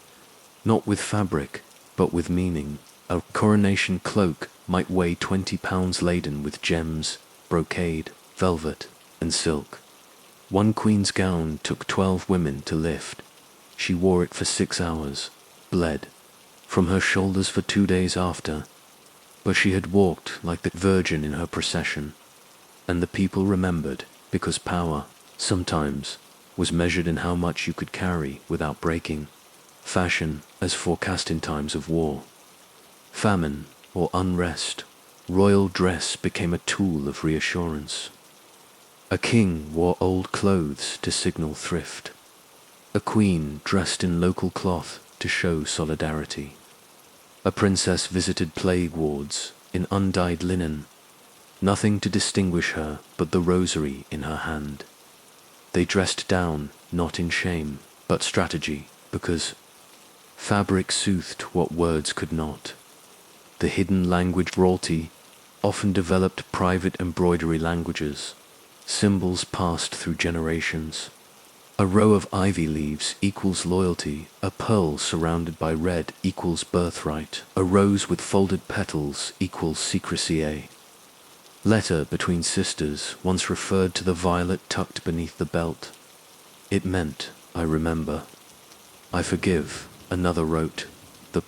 not with fabric, but with meaning. A coronation cloak might weigh 20 pounds, laden with gems, brocade, velvet, and silk. One queen's gown took 12 women to lift. She wore it for 6 hours, bled from her shoulders for 2 days after, but she had walked like the Virgin in her procession, and the people remembered, because power, sometimes, was measured in how much you could carry without breaking. Fashion as forecast in times of war, famine, or unrest, royal dress became a tool of reassurance. A king wore old clothes to signal thrift. A queen dressed in local cloth to show solidarity. A princess visited plague wards in undyed linen, nothing to distinguish her but the rosary in her hand. They dressed down, not in shame, but strategy, because fabric soothed what words could not. The hidden language royalty often developed private embroidery languages, symbols passed through generations. A row of ivy leaves equals loyalty, a pearl surrounded by red equals birthright, a rose with folded petals equals secrecy. A letter between sisters once referred to the violet tucked beneath the belt. It meant, I remember, I forgive, another wrote. The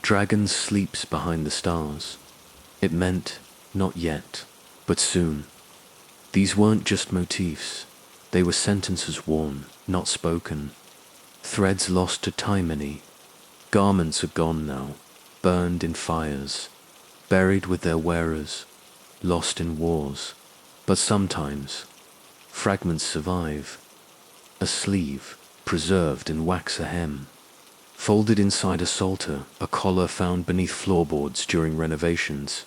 dragon sleeps behind the stars. It meant, not yet, but soon. These weren't just motifs. They were sentences worn, not spoken. Threads lost to time. Any garments are gone now, burned in fires, buried with their wearers, lost in wars. But sometimes, fragments survive. A sleeve, preserved in wax, a hem, folded inside a psalter, a collar found beneath floorboards during renovations.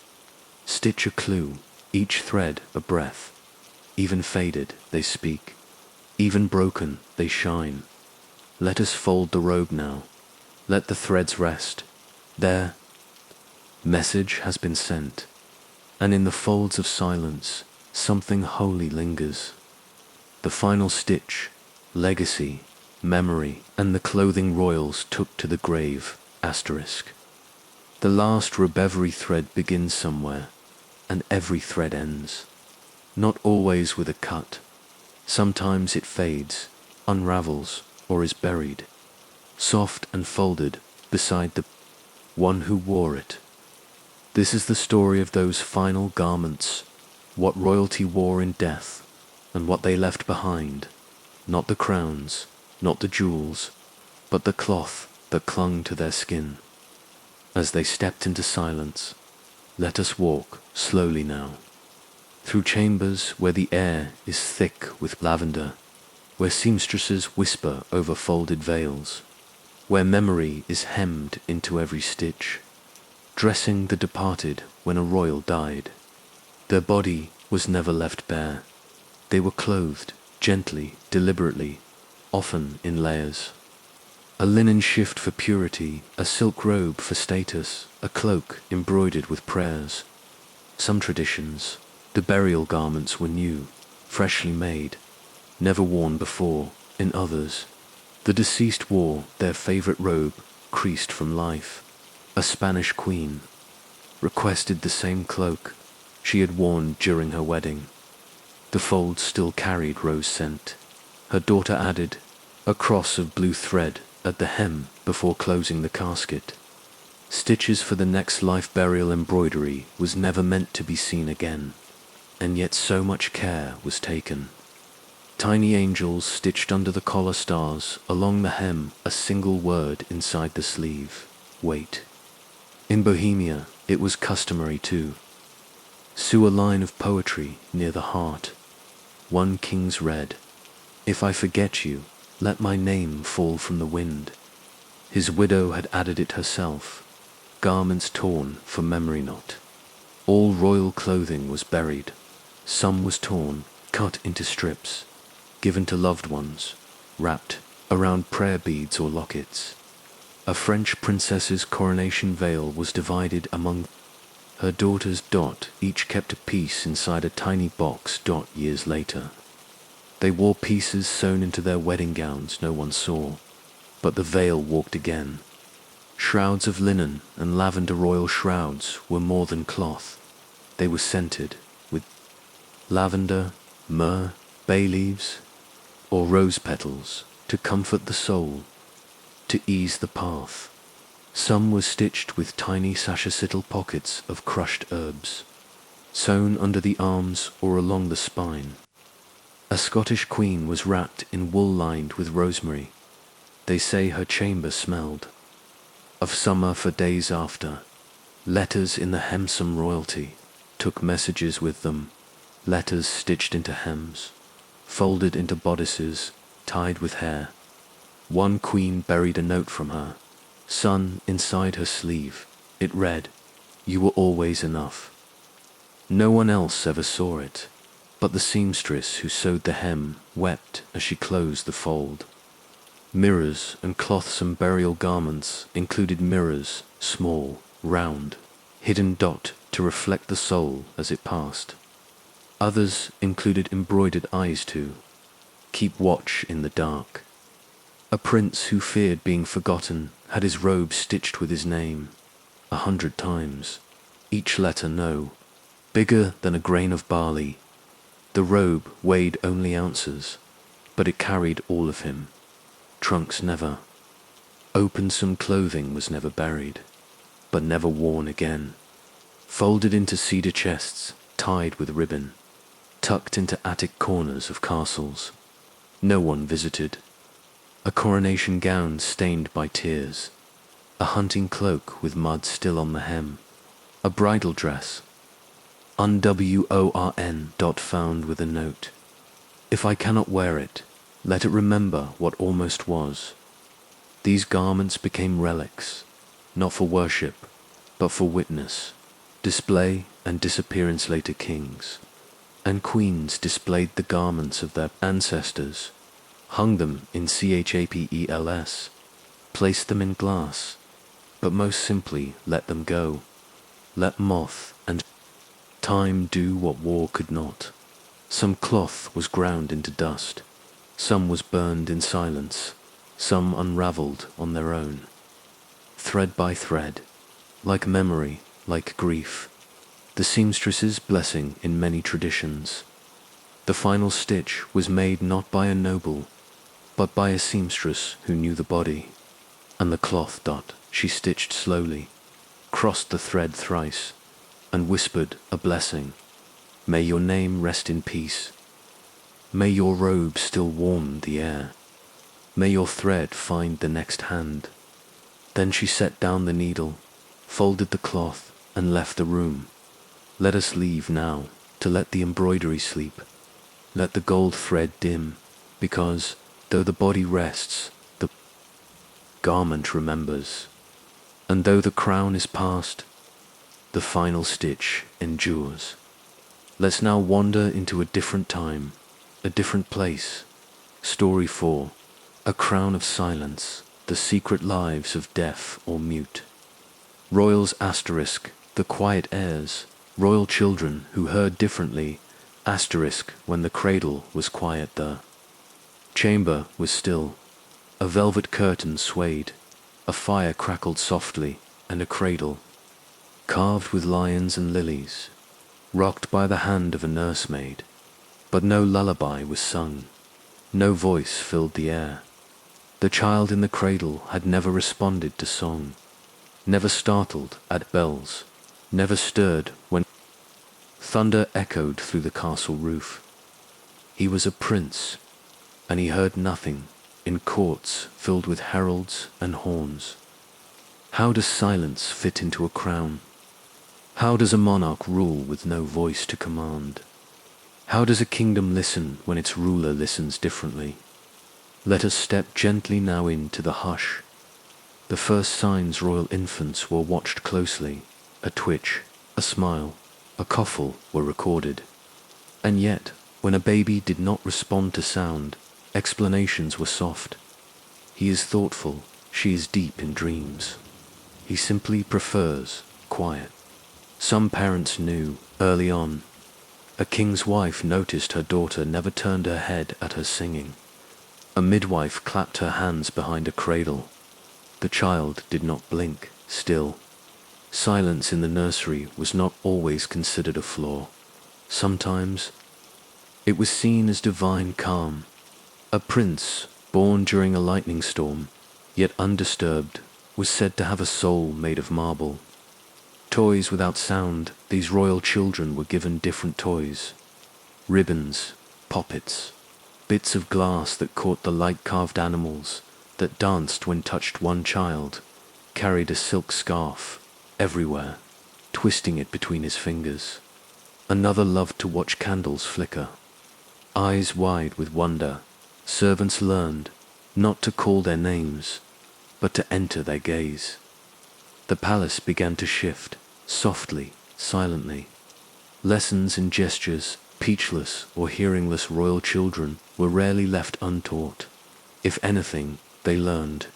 Stitch a clue, each thread a breath. Even faded, they speak. Even broken, they shine. Let us fold the robe now. Let the threads rest. Their message has been sent, and in the folds of silence, something holy lingers. The final stitch, legacy, memory, and the clothing royals took to the grave, asterisk. The last reverie thread begins somewhere, and every thread ends. Not always with a cut. Sometimes it fades, unravels, or is buried, soft and folded beside the one who wore it. This is the story of those final garments, what royalty wore in death, and what they left behind. Not the crowns, not the jewels, but the cloth that clung to their skin. As they stepped into silence, let us walk slowly now, through chambers where the air is thick with lavender, where seamstresses whisper over folded veils, where memory is hemmed into every stitch, dressing the departed when a royal died. Their body was never left bare. They were clothed gently, deliberately, often in layers. A linen shift for purity, a silk robe for status, a cloak embroidered with prayers. Some traditions, the burial garments were new, freshly made, never worn before. In others, the deceased wore their favorite robe, creased from life. A Spanish queen requested the same cloak she had worn during her wedding. The folds still carried rose scent. Her daughter added a cross of blue thread at the hem before closing the casket. Stitches for the next life burial embroidery was never meant to be seen again, and yet so much care was taken. Tiny angels stitched under the collar stars, along the hem, a single word inside the sleeve: wait. In Bohemia, it was customary to sew a line of poetry near the heart. One king's read, "If I forget you, let my name fall from the wind." His widow had added it herself, garments torn for memory not. All royal clothing was buried. Some was torn, cut into strips, given to loved ones, wrapped around prayer beads or lockets. A French princess's coronation veil was divided among her daughters. Each kept a piece inside a tiny box. Years later, they wore pieces sewn into their wedding gowns no one saw, but the veil walked again. Shrouds of linen and lavender royal shrouds were more than cloth. They were scented with lavender, myrrh, bay leaves, or rose petals to comfort the soul, to ease the path. Some were stitched with tiny sacerdotal pockets of crushed herbs, sewn under the arms or along the spine. A Scottish queen was wrapped in wool lined with rosemary. They say her chamber smelled of summer for days after. Letters in the hemsome royalty took messages with them, letters stitched into hems, folded into bodices, tied with hair. One queen buried a note from her son inside her sleeve. It read, "You were always enough." No one else ever saw it, but the seamstress who sewed the hem wept as she closed the fold. Mirrors and clothsome burial garments included mirrors, small, round, hidden to reflect the soul as it passed. Others included embroidered eyes to keep watch in the dark. A prince who feared being forgotten had his robe stitched with his name 100 times, each letter no bigger than a grain of barley. The robe weighed only ounces, but it carried all of him. Trunks never opened, some clothing was never buried, but never worn again. Folded into cedar chests, tied with ribbon, tucked into attic corners of castles no one visited. A coronation gown stained by tears, a hunting cloak with mud still on the hem, a bridal dress, unworn. Found with a note, "If I cannot wear it, let it remember what almost was." These garments became relics, not for worship, but for witness, display and disappearance. Later kings and queens displayed the garments of their ancestors, hung them in chapels, placed them in glass, but most simply let them go. Let moth and time do what war could not. Some cloth was ground into dust, some was burned in silence, some unraveled on their own, thread by thread, like memory, like grief, the seamstress's blessing in many traditions. The final stitch was made not by a noble, but by a seamstress who knew the body, and the cloth. She stitched slowly, crossed the thread thrice, and whispered a blessing. "May your name rest in peace. May your robe still warm the air. May your thread find the next hand." Then she set down the needle, folded the cloth, and left the room. Let us leave now, to let the embroidery sleep. Let the gold thread dim, because, though the body rests, the garment remembers. And though the crown is past, the final stitch endures. Let's now wander into a different time, a different place. Story 4. A crown of silence, the secret lives of deaf or mute. Royals asterisk, the quiet heirs, royal children who heard differently, asterisk when the cradle was quiet, the chamber was still, a velvet curtain swayed, a fire crackled softly, and a cradle, carved with lions and lilies, rocked by the hand of a nursemaid. But no lullaby was sung, no voice filled the air. The child in the cradle had never responded to song, never startled at bells, never stirred when thunder echoed through the castle roof. He was a prince and he heard nothing in courts filled with heralds and horns. How does silence fit into a crown? How does a monarch rule with no voice to command? How does a kingdom listen when its ruler listens differently? Let us step gently now into the hush. The first signs royal infants were watched closely. A twitch, a smile, a cough were recorded. And yet, when a baby did not respond to sound, explanations were soft. He is thoughtful, she is deep in dreams. He simply prefers quiet. Some parents knew early on. A king's wife noticed her daughter never turned her head at her singing. A midwife clapped her hands behind a cradle. The child did not blink, still. Silence in the nursery was not always considered a flaw. Sometimes it was seen as divine calm. A prince, born during a lightning storm, yet undisturbed, was said to have a soul made of marble. Toys without sound, these royal children were given different toys. Ribbons, poppets, bits of glass that caught the light-carved animals, that danced when touched. One child carried a silk scarf everywhere, twisting it between his fingers. Another loved to watch candles flicker. Eyes wide with wonder, servants learned not to call their names, but to enter their gaze. The palace began to shift, softly, silently. Lessons in gestures, speechless or hearingless royal children were rarely left untaught. If anything, they learned.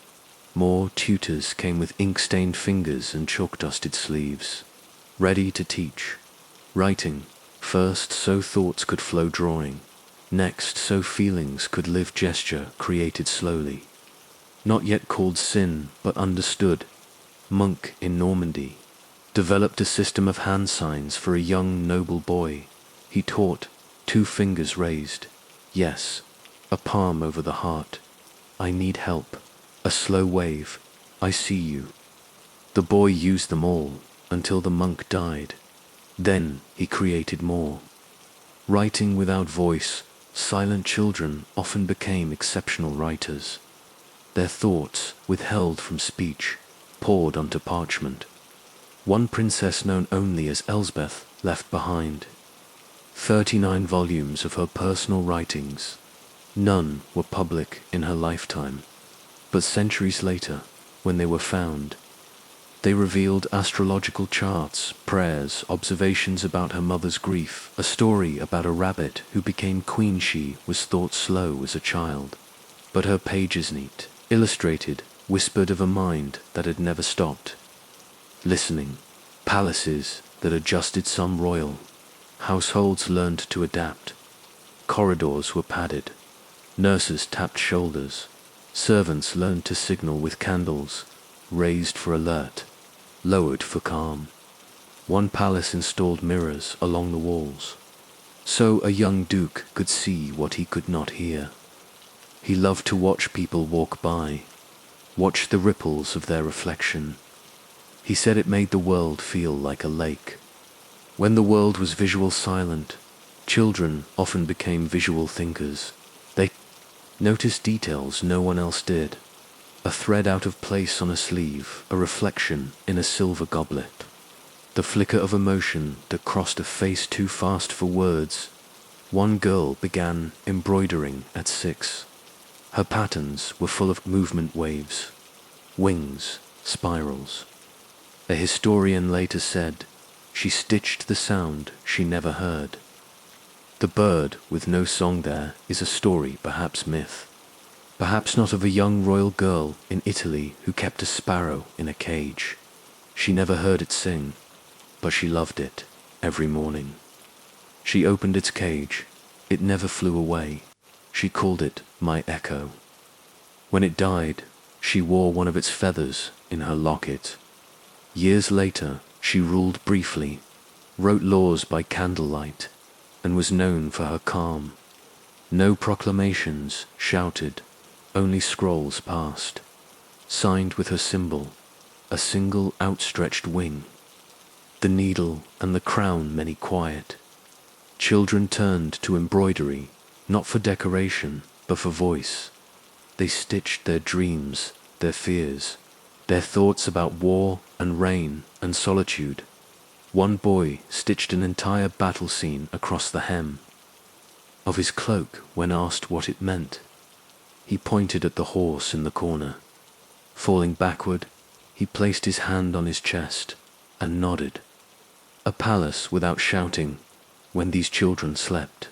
More tutors came with ink-stained fingers and chalk-dusted sleeves, ready to teach. Writing, first so thoughts could flow drawing, next so feelings could live gesture created slowly. Not yet called sin, but understood. Monk in Normandy developed a system of hand signs for a young noble boy. He taught 2 fingers raised, yes, a palm over the heart. I need help, a slow wave, I see you. The boy used them all until the monk died. Then he created more. Writing without voice, silent children often became exceptional writers. Their thoughts, withheld from speech, poured onto parchment. One princess known only as Elsbeth left behind 39 volumes of her personal writings. None were public in her lifetime, but centuries later, when they were found, they revealed astrological charts, prayers, observations about her mother's grief, a story about a rabbit who became queen. She was thought slow as a child, but her pages neat, illustrated, whispered of a mind that had never stopped. Listening, palaces that adjusted some royal, households learned to adapt. Corridors were padded, nurses tapped shoulders, servants learned to signal with candles, raised for alert, lowered for calm. One palace installed mirrors along the walls, so a young duke could see what he could not hear. He loved to watch people walk by, watch the ripples of their reflection. He said it made the world feel like a lake. When the world was visual silent, children often became visual thinkers. They noticed details no one else did. A thread out of place on a sleeve, a reflection in a silver goblet. The flicker of emotion that crossed a face too fast for words. One girl began embroidering at 6. Her patterns were full of movement waves, wings, spirals. A historian later said, she stitched the sound she never heard. The bird with no song there is a story, perhaps myth. Perhaps not of a young royal girl in Italy who kept a sparrow in a cage. She never heard it sing, but she loved it every morning. She opened its cage. It never flew away. She called it my echo. When it died, she wore one of its feathers in her locket. Years later, she ruled briefly, wrote laws by candlelight, and was known for her calm. No proclamations shouted, only scrolls passed, signed with her symbol, a single outstretched wing. The needle and the crown many quiet. Children turned to embroidery, not for decoration, but for voice. They stitched their dreams, their fears, their thoughts about war and rain and solitude. One boy stitched an entire battle scene across the hem of his cloak when asked what it meant. He pointed at the horse in the corner. Falling backward, he placed his hand on his chest and nodded. A palace without shouting when these children slept.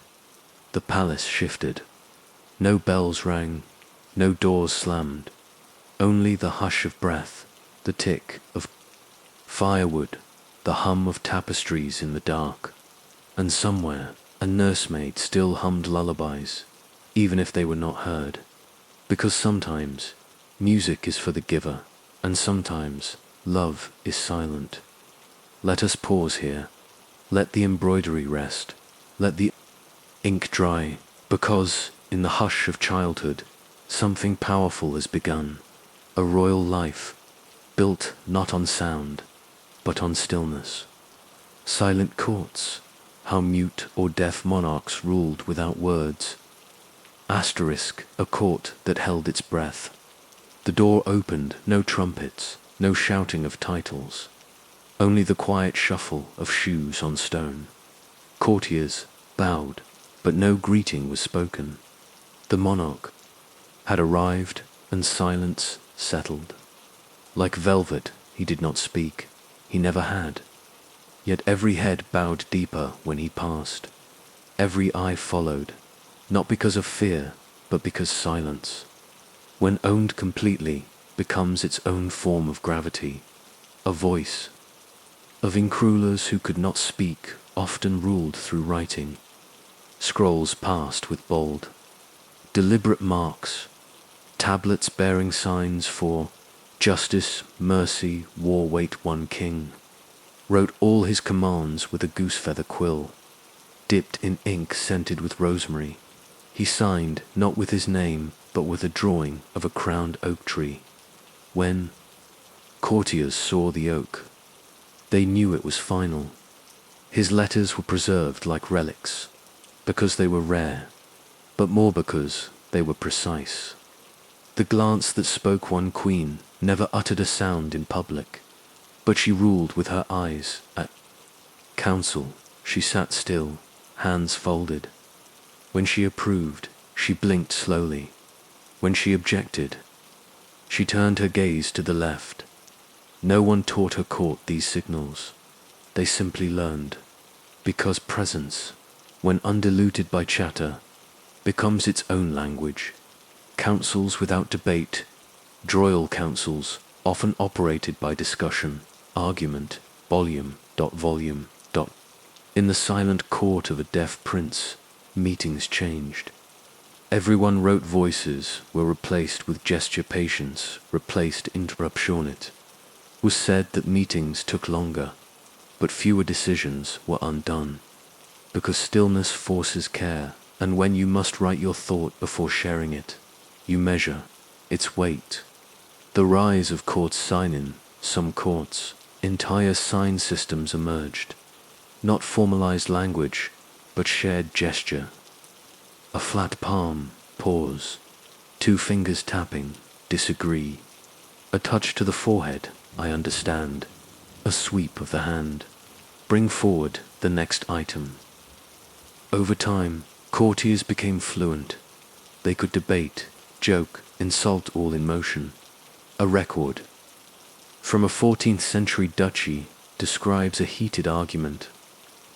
The palace shifted. No bells rang, no doors slammed, only the hush of breath, the tick of firewood, the hum of tapestries in the dark. And somewhere, a nursemaid still hummed lullabies, even if they were not heard. Because sometimes, music is for the giver, and sometimes, love is silent. Let us pause here. Let the embroidery rest. Let the ink dry, because, in the hush of childhood, something powerful has begun. A royal life, built not on sound, but on stillness. Silent courts, how mute or deaf monarchs ruled without words. Asterisk, a court that held its breath. The door opened, no trumpets, no shouting of titles. Only the quiet shuffle of shoes on stone. Courtiers bowed, but no greeting was spoken. The monarch had arrived, and silence settled. Like velvet, he did not speak. He never had. Yet every head bowed deeper when he passed. Every eye followed, not because of fear, but because silence, when owned completely, becomes its own form of gravity, a voice. Of incrulers who could not speak, often ruled through writing. Scrolls passed with bold, deliberate marks, tablets bearing signs for justice, mercy, war wait one king. Wrote all his commands with a goose-feather quill, dipped in ink scented with rosemary. He signed not with his name, but with a drawing of a crowned oak tree. When courtiers saw the oak, they knew it was final. His letters were preserved like relics, because they were rare, but more because they were precise. The glance that spoke one queen never uttered a sound in public, but she ruled with her eyes. At council, she sat still, hands folded. When she approved, she blinked slowly. When she objected, she turned her gaze to the left. No one taught her court these signals. They simply learned. Because presence, when undiluted by chatter, becomes its own language. Councils without debate, royal councils, often operated by discussion, argument, volume. In the silent court of a deaf prince, meetings changed. Everyone wrote voices were replaced with gesture patience, replaced interruption. It was said that meetings took longer, but fewer decisions were undone. Because stillness forces care, and when you must write your thought before sharing it, you measure its weight. The rise of courts sign-in, some courts, entire sign systems emerged. Not formalized language, but shared gesture. A flat palm, pause. Two fingers tapping, disagree. A touch to the forehead, I understand. A sweep of the hand. Bring forward the next item. Over time, courtiers became fluent. They could debate, joke, insult all in motion. A record from a 14th century duchy describes a heated argument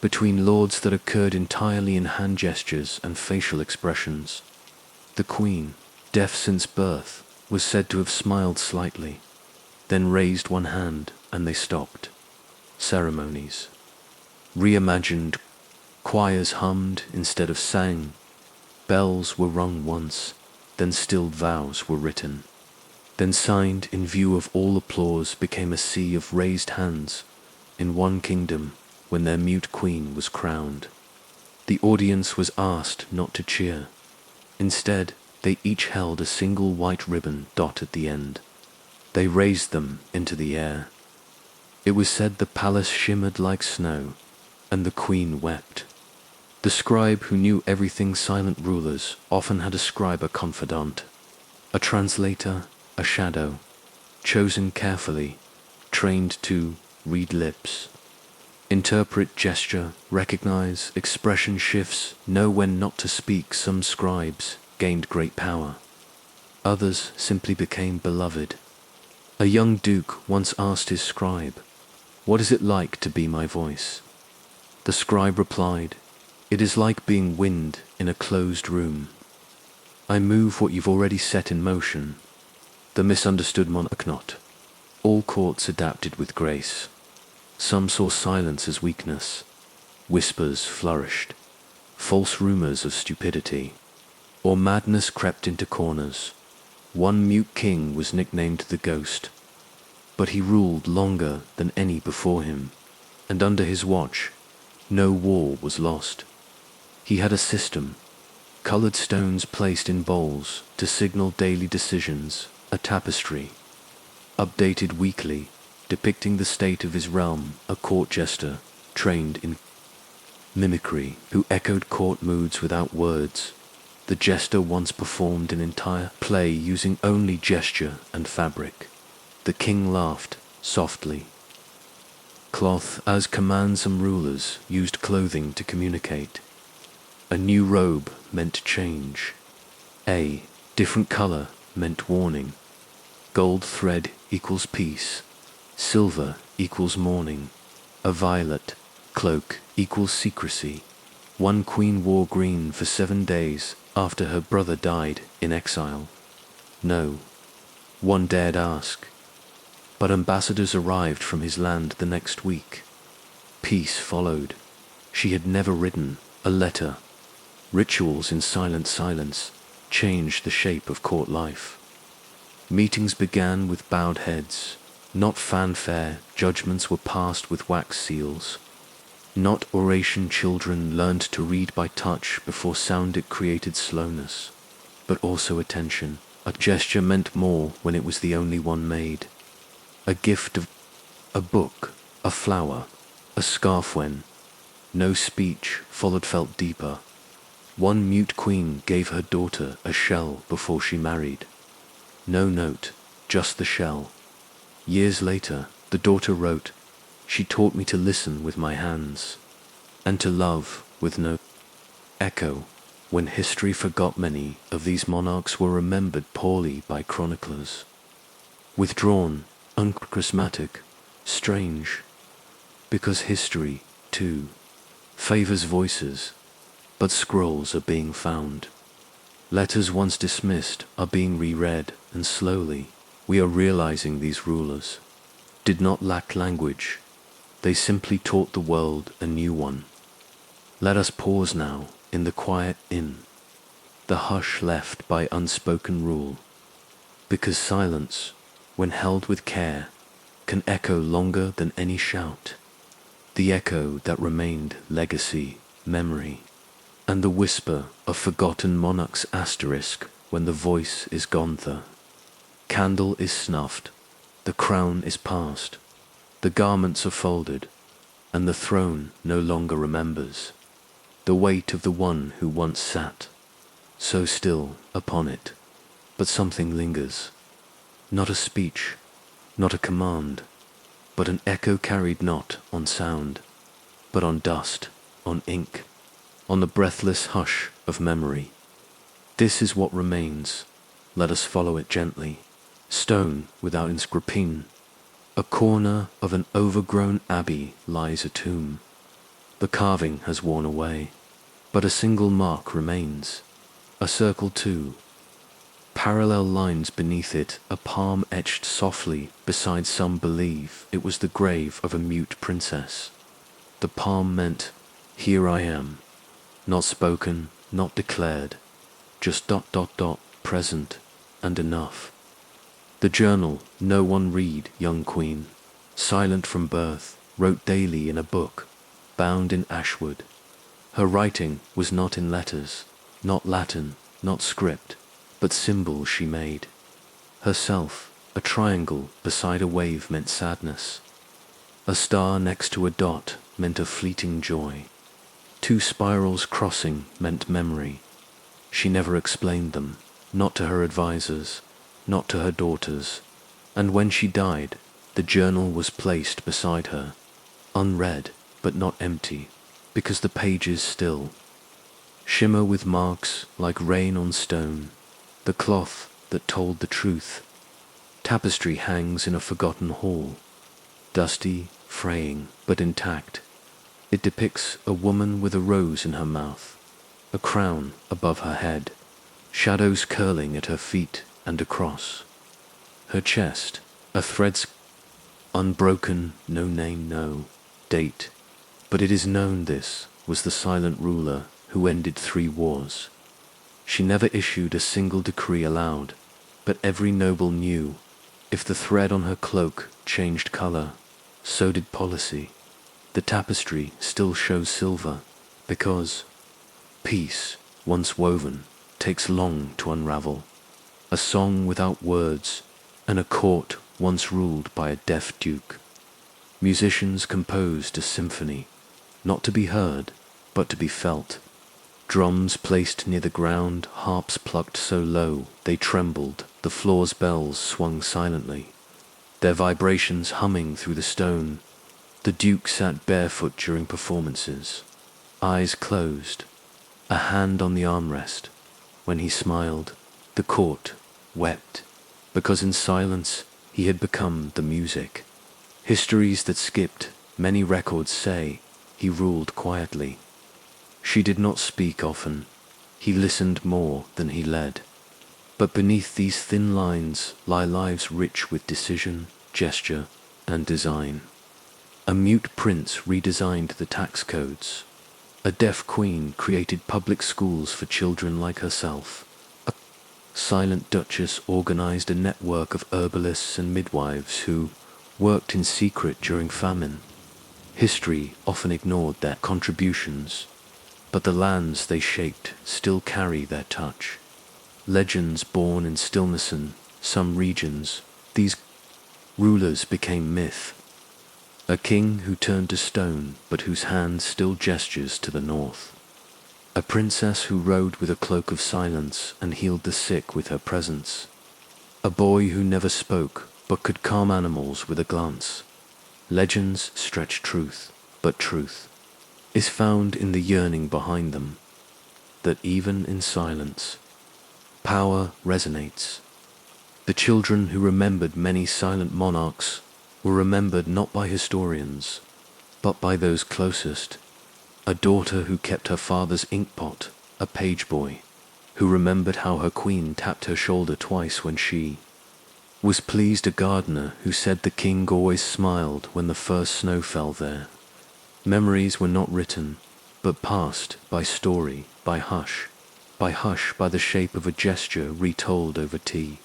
between lords that occurred entirely in hand gestures and facial expressions. The queen, deaf since birth, was said to have smiled slightly, then raised one hand and they stopped. Ceremonies. Reimagined, choirs hummed instead of sang. Bells were rung once, then stilled vows were written. Then signed in view of all applause became a sea of raised hands in one kingdom when their mute queen was crowned. The audience was asked not to cheer. Instead, they each held a single white ribbon dot at the end. They raised them into the air. It was said the palace shimmered like snow, and the queen wept. The scribe who knew everything. Silent rulers often had a scribe, a confidant, a translator, a shadow, chosen carefully, trained to read lips, interpret gesture, recognize expression shifts, know when not to speak. Some scribes gained great power. Others simply became beloved. A young duke once asked his scribe, "What is it like to be my voice?" The scribe replied, "It is like being wind in a closed room. I move what you've already set in motion." The misunderstood monarch not. All courts adapted with grace. Some saw silence as weakness. Whispers flourished. False rumors of stupidity. Or madness crept into corners. One mute king was nicknamed the Ghost, but he ruled longer than any before him, and under his watch, no war was lost. He had a system, colored stones placed in bowls to signal daily decisions, a tapestry, updated weekly, depicting the state of his realm, a court jester, trained in mimicry, who echoed court moods without words. The jester once performed an entire play using only gesture and fabric. The king laughed softly. Cloth as command. Some rulers used clothing to communicate. A new robe meant change. A different color meant warning. Gold thread equals peace. Silver equals mourning. A violet cloak equals secrecy. One queen wore green for 7 days after her brother died in exile. No, one dared ask. But ambassadors arrived from his land the next week. Peace followed. She had never written a letter. Rituals in silence changed the shape of court life. Meetings began with bowed heads. Not fanfare, judgments were passed with wax seals. Not oration. Children learned to read by touch before sound. It created slowness, but also attention. A gesture meant more when it was the only one made. A gift of a book, a flower, a scarf. When no speech followed felt deeper. One mute queen gave her daughter a shell before she married. No note, just the shell. Years later, the daughter wrote, "She taught me to listen with my hands, and to love with no echo." When history forgot, many of these monarchs were remembered poorly by chroniclers. Withdrawn, uncharismatic, strange, because history, too, favors voices, but scrolls are being found. Letters once dismissed are being reread, and slowly we are realizing these rulers did not lack language. They simply taught the world a new one. Let us pause now in the quiet inn, the hush left by unspoken rule, because silence, when held with care, can echo longer than any shout. The echo that remained legacy, memory, and the whisper of forgotten monarchs. Asterisk when the voice is gone. The candle is snuffed, the crown is past, the garments are folded, and the throne no longer remembers the weight of the one who once sat so still upon it. But something lingers, not a speech, not a command, but an echo carried not on sound, but on dust, on ink, on the breathless hush of memory. This is what remains. Let us follow it gently. Stone without inscription. A corner of an overgrown abbey lies a tomb. The carving has worn away, but a single mark remains. A circle too. Parallel lines beneath it, a palm etched softly beside. Some believe it was the grave of a mute princess. The palm meant, "Here I am," not spoken, not declared, just ... present and enough. The journal no one read, young queen, silent from birth, wrote daily in a book, bound in ashwood. Her writing was not in letters, not Latin, not script, but symbols she made. Herself, a triangle beside a wave meant sadness. A star next to a dot meant a fleeting joy. Two spirals crossing meant memory. She never explained them, not to her advisors, not to her daughters, and when she died, the journal was placed beside her, unread but not empty, because the pages still shimmer with marks like rain on stone, the cloth that told the truth. Tapestry hangs in a forgotten hall, dusty, fraying, but intact. It depicts a woman with a rose in her mouth, a crown above her head, shadows curling at her feet and across. Her chest, a thread's unbroken, no name, no date. But it is known this was the silent ruler who ended 3 wars. She never issued a single decree aloud, but every noble knew if the thread on her cloak changed color, so did policy. The tapestry still shows silver, because peace, once woven, takes long to unravel. A song without words, and a court once ruled by a deaf duke. Musicians composed a symphony, not to be heard, but to be felt. Drums placed near the ground, harps plucked so low they trembled, the floor's bells swung silently, their vibrations humming through the stone. The duke sat barefoot during performances, eyes closed, a hand on the armrest. When he smiled, the court wept, because in silence he had become the music. Histories that skipped, many records say, he ruled quietly. She did not speak often, he listened more than he led. But beneath these thin lines lie lives rich with decision, gesture, and design. A mute prince redesigned the tax codes. A deaf queen created public schools for children like herself. A silent duchess organized a network of herbalists and midwives who worked in secret during famine. History often ignored their contributions, but the lands they shaped still carry their touch. Legends born in stillness in some regions, these rulers became myth. A king who turned to stone, but whose hand still gestures to the north. A princess who rode with a cloak of silence and healed the sick with her presence. A boy who never spoke, but could calm animals with a glance. Legends stretch truth, but truth is found in the yearning behind them, that even in silence, power resonates. The children who remembered many silent monarchs were remembered not by historians, but by those closest. A daughter who kept her father's inkpot, a page boy, who remembered how her queen tapped her shoulder twice when she was pleased, a gardener who said the king always smiled when the first snow fell there. Memories were not written, but passed by story, by hush, by the shape of a gesture retold over tea.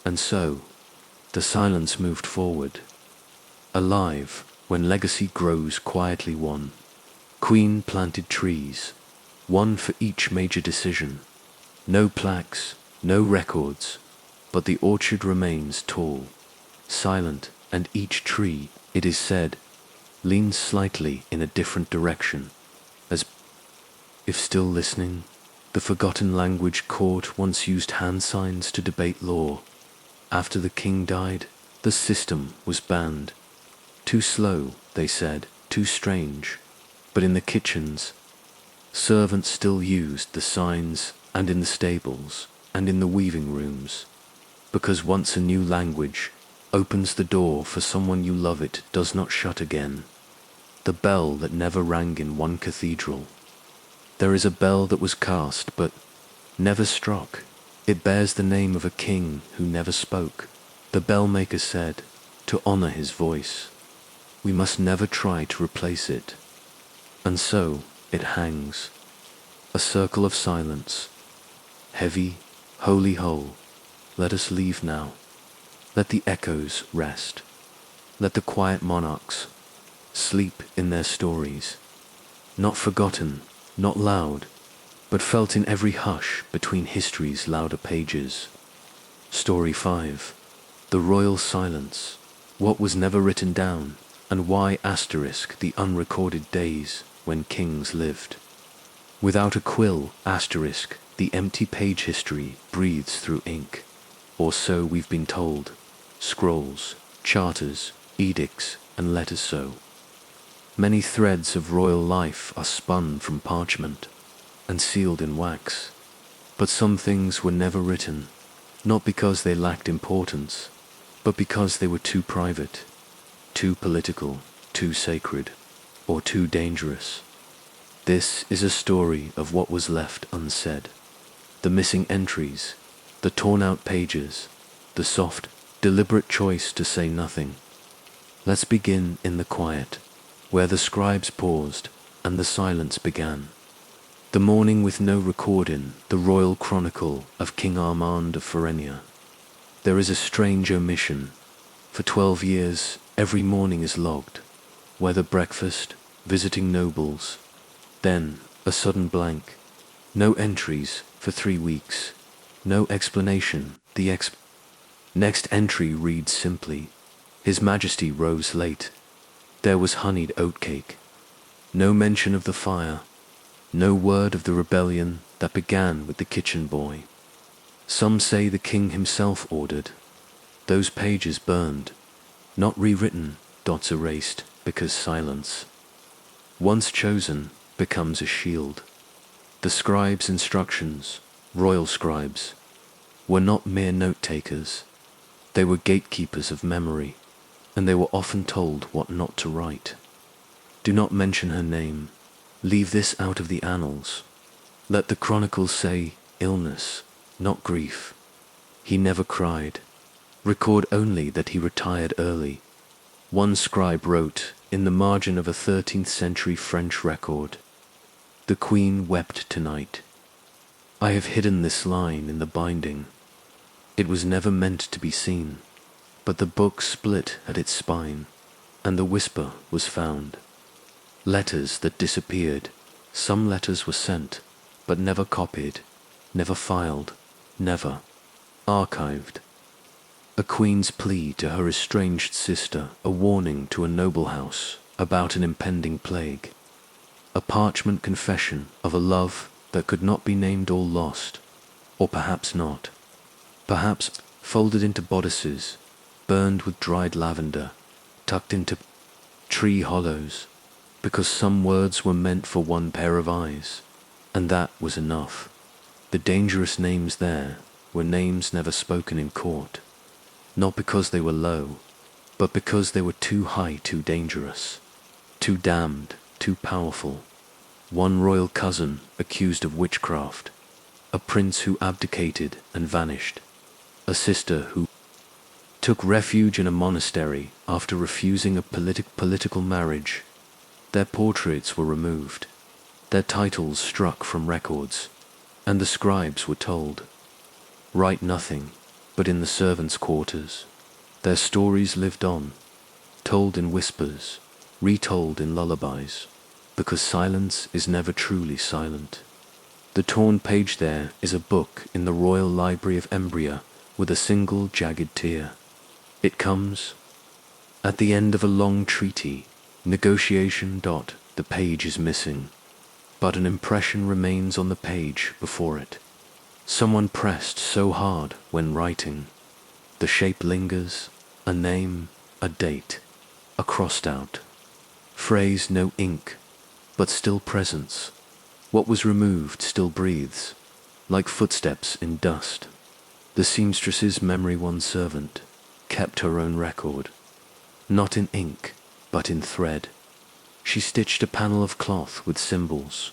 And so, the silence moved forward, alive when legacy grows quietly one. Queen planted trees, one for each major decision. No plaques, no records, but the orchard remains tall, silent, and each tree, it is said, leans slightly in a different direction, as if still listening. The forgotten language court once used hand signs to debate law. After the king died, the system was banned. Too slow, they said, too strange. But in the kitchens, servants still used the signs, and in the stables, and in the weaving rooms. Because once a new language opens the door for someone you love, it does not shut again. The bell that never rang in one cathedral. There is a bell that was cast, but never struck. It bears the name of a king who never spoke. The bellmaker said, to honor his voice, we must never try to replace it. And so it hangs, a circle of silence, heavy, holy whole. Let us leave now. Let the echoes rest. Let the quiet monarchs sleep in their stories, not forgotten, not loud, but felt in every hush between history's louder pages. Story 5. The Royal Silence. What was never written down, and why * the unrecorded days when kings lived. Without a quill, asterisk, the empty page history breathes through ink. Or so we've been told. Scrolls, charters, edicts, and letters so. Many threads of royal life are spun from parchment and sealed in wax. But some things were never written, not because they lacked importance, but because they were too private, too political, too sacred, or too dangerous. This is a story of what was left unsaid. The missing entries, the torn-out pages, the soft, deliberate choice to say nothing. Let's begin in the quiet, where the scribes paused and the silence began. The morning with no record in the royal chronicle of King Armand of Ferenia. There is a strange omission. For 12 years, every morning is logged, whether breakfast, visiting nobles, then a sudden blank. No entries for 3 weeks. No explanation. The next entry reads simply, His Majesty rose late. There was honeyed oatcake. No mention of the fire. No word of the rebellion that began with the kitchen boy. Some say the king himself ordered. Those pages burned, not rewritten, dots erased, because silence, once chosen, becomes a shield. The scribes' instructions, royal scribes, were not mere note-takers. They were gatekeepers of memory, and they were often told what not to write. Do not mention her name. Leave this out of the annals. Let the chronicles say illness, not grief. He never cried. Record only that he retired early. One scribe wrote in the margin of a 13th century French record, The Queen wept tonight. I have hidden this line in the binding. It was never meant to be seen, but the book split at its spine, and the whisper was found. Letters that disappeared. Some letters were sent, but never copied, never filed, never archived. A queen's plea to her estranged sister, a warning to a noble house about an impending plague, a parchment confession of a love that could not be named or lost, or perhaps not, perhaps folded into bodices, burned with dried lavender, tucked into tree hollows, because some words were meant for one pair of eyes, and that was enough. The dangerous names there were names never spoken in court, not because they were low, but because they were too high, too dangerous, too damned, too powerful. One royal cousin accused of witchcraft, a prince who abdicated and vanished, a sister who took refuge in a monastery after refusing a political marriage. Their portraits were removed, their titles struck from records, and the scribes were told, write nothing but in the servants' quarters. Their stories lived on, told in whispers, retold in lullabies, because silence is never truly silent. The torn page there is a book in the Royal Library of Embria with a single jagged tear. It comes at the end of a long treaty. Negotiation. The page is missing, but an impression remains on the page before it. Someone pressed so hard when writing. The shape lingers, a name, a date, a crossed out phrase, no ink, but still presence. What was removed still breathes, like footsteps in dust. The seamstress's memory, one servant, kept her own record, not in ink, but in thread. She stitched a panel of cloth with symbols.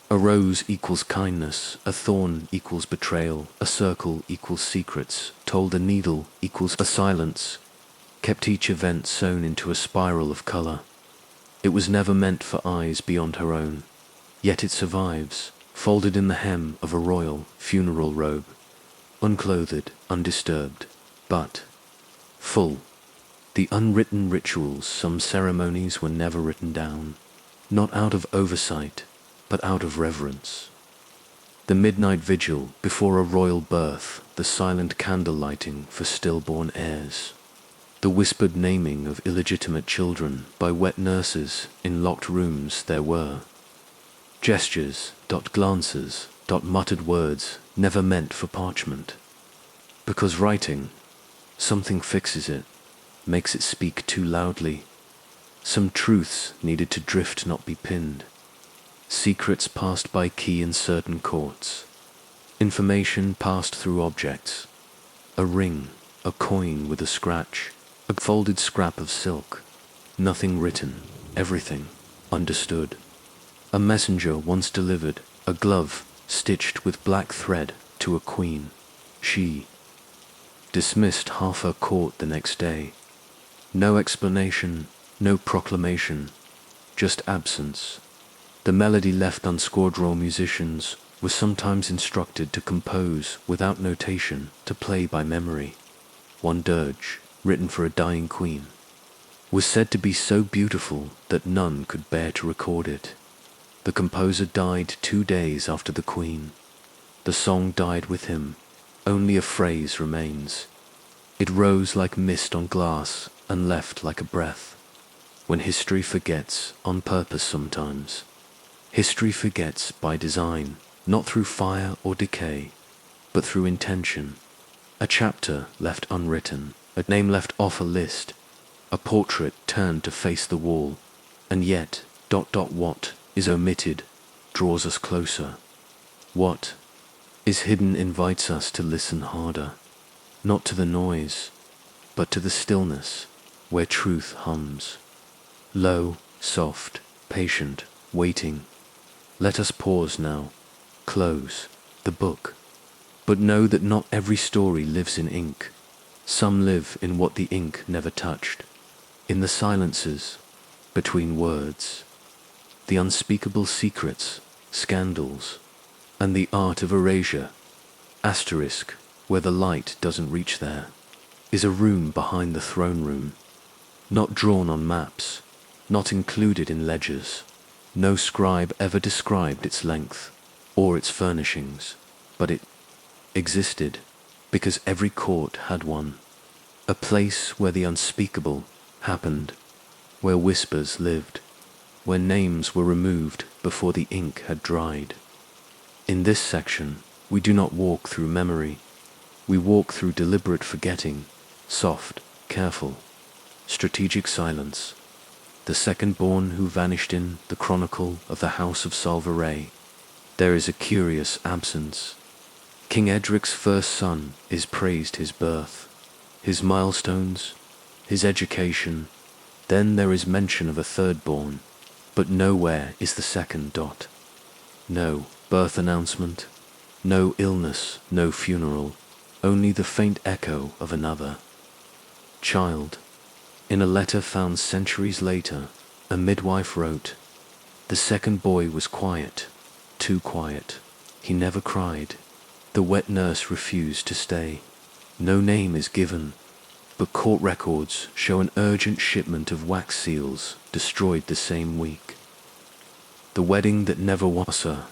A rose equals kindness, a thorn equals betrayal, a circle equals secrets, told a needle equals a silence, kept each event sewn into a spiral of color. It was never meant for eyes beyond her own, yet it survives, folded in the hem of a royal funeral robe, unclothed, undisturbed, but full. The unwritten rituals, some ceremonies were never written down, not out of oversight, but out of reverence. The midnight vigil before a royal birth, the silent candle lighting for stillborn heirs, the whispered naming of illegitimate children by wet nurses in locked rooms there were. Gestures, glances, muttered words, never meant for parchment. Because writing, something fixes it, makes it speak too loudly. Some truths needed to drift, not be pinned. Secrets passed by key in certain courts. Information passed through objects. A ring, a coin with a scratch, a folded scrap of silk. Nothing written, everything understood. A messenger once delivered a glove stitched with black thread to a queen. She dismissed half her court the next day. No explanation, no proclamation, just absence. The melody left unscored. Roll musicians were sometimes instructed to compose without notation, to play by memory. One dirge, written for a dying queen, was said to be so beautiful that none could bear to record it. The composer died 2 days after the queen. The song died with him. Only a phrase remains. It rose like mist on glass and left like a breath. When history forgets, on purpose sometimes. History forgets by design, not through fire or decay, but through intention. A chapter left unwritten, a name left off a list, a portrait turned to face the wall, and yet, what is omitted draws us closer. What is hidden invites us to listen harder, not to the noise, but to the stillness where truth hums. Low, soft, patient, waiting. Let us pause now, close the book, but know that not every story lives in ink. Some live in what the ink never touched, in the silences between words, the unspeakable secrets, scandals, and the art of erasure. Asterisk, where the light doesn't reach there, is a room behind the throne room, not drawn on maps, not included in ledgers. No scribe ever described its length or its furnishings, but it existed because every court had one. A place where the unspeakable happened, where whispers lived, where names were removed before the ink had dried. In this section, we do not walk through memory. We walk through deliberate forgetting, soft, careful, strategic silence. The second-born who vanished in the chronicle of the House of Salveray. There is a curious absence. King Edric's first son is praised his birth, his milestones, his education. Then there is mention of a third-born, but nowhere is the second. No birth announcement, no illness, no funeral, only the faint echo of another. Child. In a letter found centuries later, a midwife wrote, "The second boy was quiet, too quiet. He never cried. The wet nurse refused to stay. No name is given, but court records show an urgent shipment of wax seals destroyed the same week. The wedding that never was. A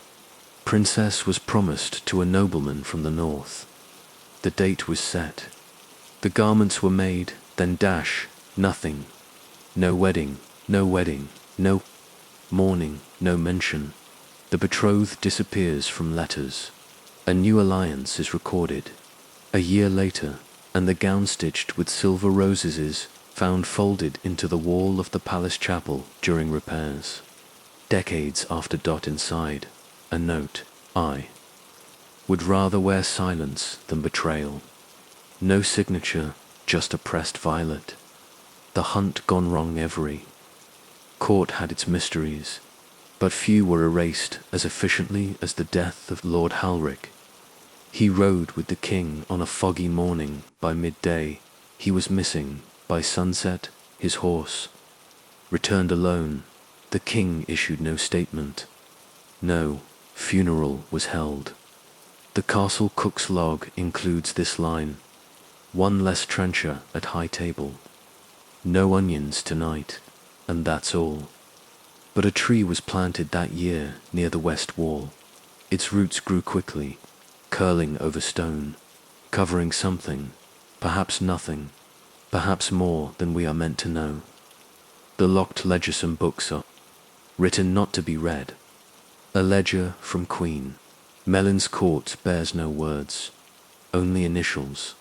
princess was promised to a nobleman from the north. The date was set. The garments were made, then nothing. No wedding, no mourning, no mention. The betrothed disappears from letters. A new alliance is recorded. A year later, and the gown stitched with silver roses is found folded into the wall of the palace chapel during repairs. Decades after. Inside, a note, I would rather wear silence than betrayal. No signature, just a pressed violet. The hunt gone wrong every. Court had its mysteries, but few were erased as efficiently as the death of Lord Halrick. He rode with the king on a foggy morning. By midday, he was missing. By sunset, his horse returned alone. The king issued no statement. No funeral was held. The castle cook's log includes this line: one less trencher at high table. No onions tonight, and that's all. But a tree was planted that year near the west wall. Its roots grew quickly, curling over stone, covering something, perhaps nothing, perhaps more than we are meant to know. The locked ledgers and books are written not to be read, A ledger from Queen. Mellin's court bears no words, only initials.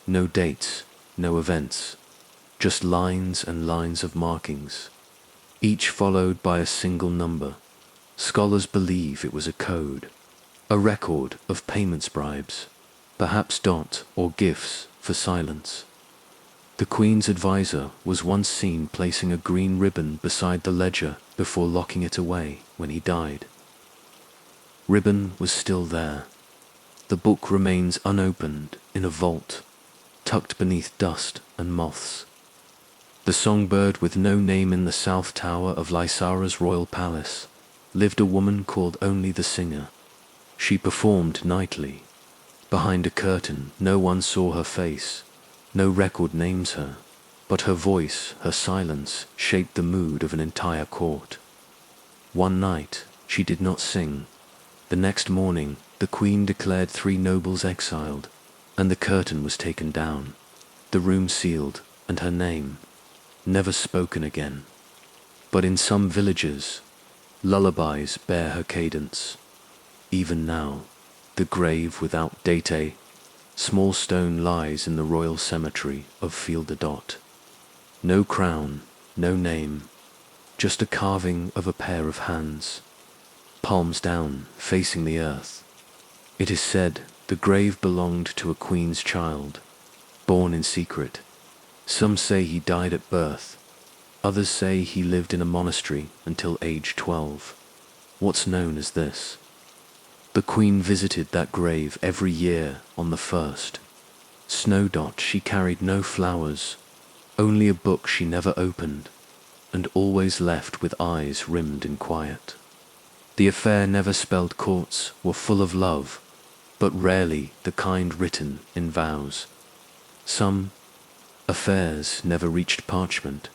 No dates, no events, just lines and lines of markings, each followed by a single number. Scholars believe it was a code, a record of payments bribes, perhaps dot or gifts for silence. The Queen's advisor was once seen placing a green ribbon beside the ledger before locking it away when he died. Ribbon was still there. The book remains unopened in a vault, tucked beneath dust and moths. The songbird with no name in the south tower of Lysara's royal palace lived a woman called only the singer. She performed nightly. Behind a curtain, no one saw her face. No record names her, but her voice, her silence, shaped the mood of an entire court. One night, she did not sing. The next morning, the Queen declared 3 nobles exiled, and the curtain was taken down, the room sealed, and her name never spoken again. But in some villages, lullabies bear her cadence. Even now, the grave without date, small stone lies in the royal cemetery of Field-a-Dot. No crown, no name, just a carving of a pair of hands, palms down, facing the earth. It is said the grave belonged to a queen's child, born in secret. Some say he died at birth. Others say he lived in a monastery until age 12. What's known as this? The Queen visited that grave every year on the 1st. Snowdot she carried no flowers, only a book she never opened, and always left with eyes rimmed in quiet. The affair never spelled courts were full of love, but rarely the kind written in vows. Some affairs never reached parchment.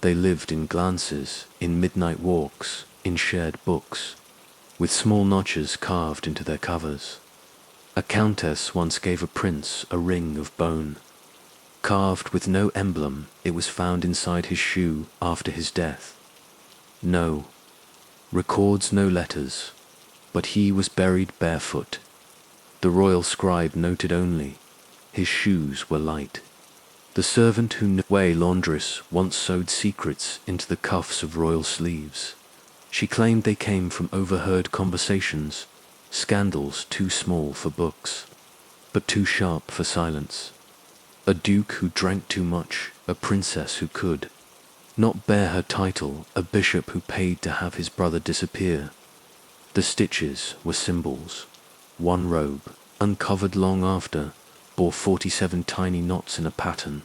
They lived in glances, in midnight walks, in shared books, with small notches carved into their covers. A countess once gave a prince a ring of bone. Carved with no emblem, it was found inside his shoe after his death. No, records no letters, but he was buried barefoot. The royal scribe noted only, his shoes were light. The servant who knew way laundress once sewed secrets into the cuffs of royal sleeves. She claimed they came from overheard conversations, scandals too small for books, but too sharp for silence. A duke who drank too much, a princess who could not bear her title, a bishop who paid to have his brother disappear. The stitches were symbols. One robe, uncovered long after, bore 47 tiny knots in a pattern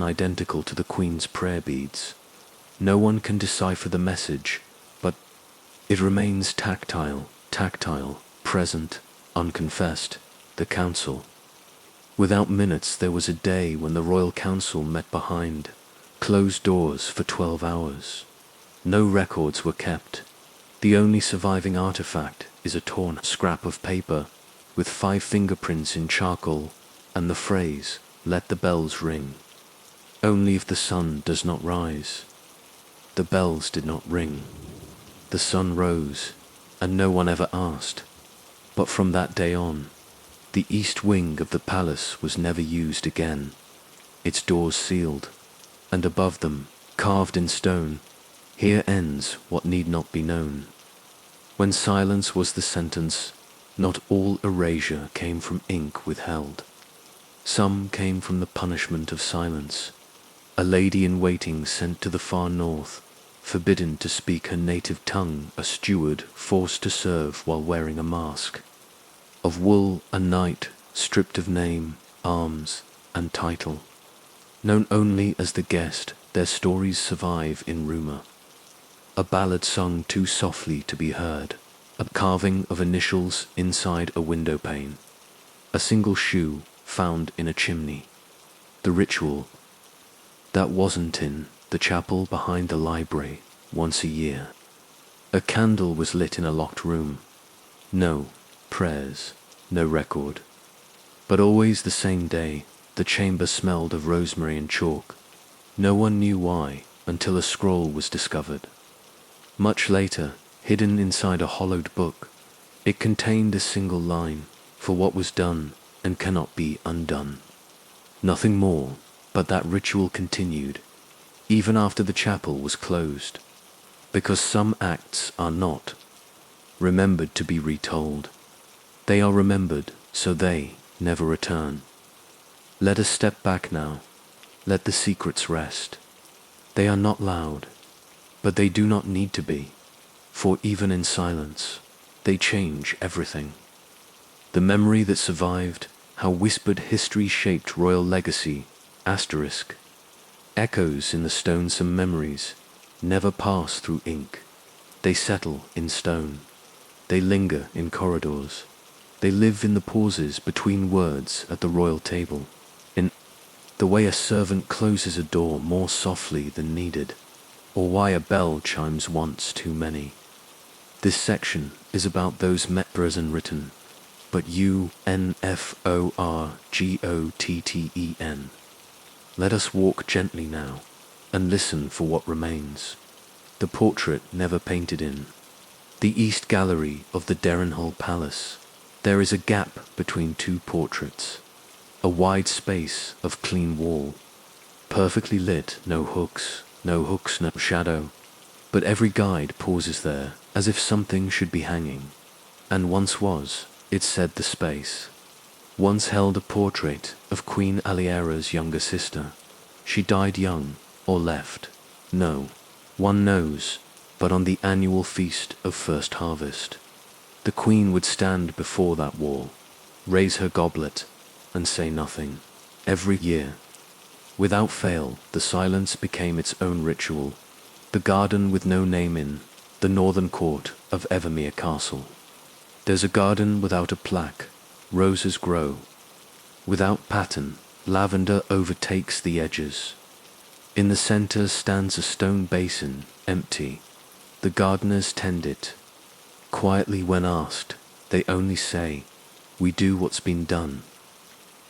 identical to the Queen's prayer beads. No one can decipher the message, but it remains tactile, present, unconfessed, the council. Without minutes there was a day when the royal council met behind closed doors for 12 hours. No records were kept. The only surviving artifact is a torn scrap of paper with 5 fingerprints in charcoal and the phrase, "Let the bells ring." Only if the sun does not rise. The bells did not ring. The sun rose, and no one ever asked. But from that day on, the east wing of the palace was never used again, its doors sealed, and above them, carved in stone, "Here ends what need not be known." When silence was the sentence, not all erasure came from ink withheld. Some came from the punishment of silence. A lady in waiting sent to the far north, forbidden to speak her native tongue, a steward forced to serve while wearing a mask. Of wool a knight, stripped of name, arms, and title. Known only as the guest, their stories survive in rumor. A ballad sung too softly to be heard. A carving of initials inside a window pane. A single shoe found in a chimney. The ritual that wasn't in the chapel behind the library once a year. A candle was lit in a locked room. No prayers, no record. But always the same day, the chamber smelled of rosemary and chalk. No one knew why until a scroll was discovered. Much later, hidden inside a hollowed book. It contained a single line, for what was done and cannot be undone. Nothing more, but that ritual continued, even after the chapel was closed, because some acts are not remembered to be retold. They are remembered so they never return. Let us step back now. Let the secrets rest. They are not loud, but they do not need to be, for even in silence, they change everything. The memory that survived, how whispered history shaped royal legacy, asterisk, echoes in the stone. Some memories never pass through ink. They settle in stone. They linger in corridors. They live in the pauses between words at the royal table, in the way a servant closes a door more softly than needed, or why a bell chimes once too many. This section is about those present written, but UNFORGOTTEN. Let us walk gently now, and listen for what remains. The portrait never painted in. The East Gallery of the Derenhall Palace. There is a gap between two portraits, a wide space of clean wall, perfectly lit, no hooks, no shadow, but every guide pauses there as if something should be hanging. And once was, it said the space. Once held a portrait of Queen Aliera's younger sister. She died young, or left. No, one knows, but on the annual feast of first harvest, the queen would stand before that wall, raise her goblet, and say nothing. Every year, without fail, the silence became its own ritual. The garden with no name in the northern court of Evermere Castle. There's a garden without a plaque. Roses grow. Without pattern, lavender overtakes the edges. In the center stands a stone basin, empty. The gardeners tend it. Quietly when asked, they only say, "We do what's been done."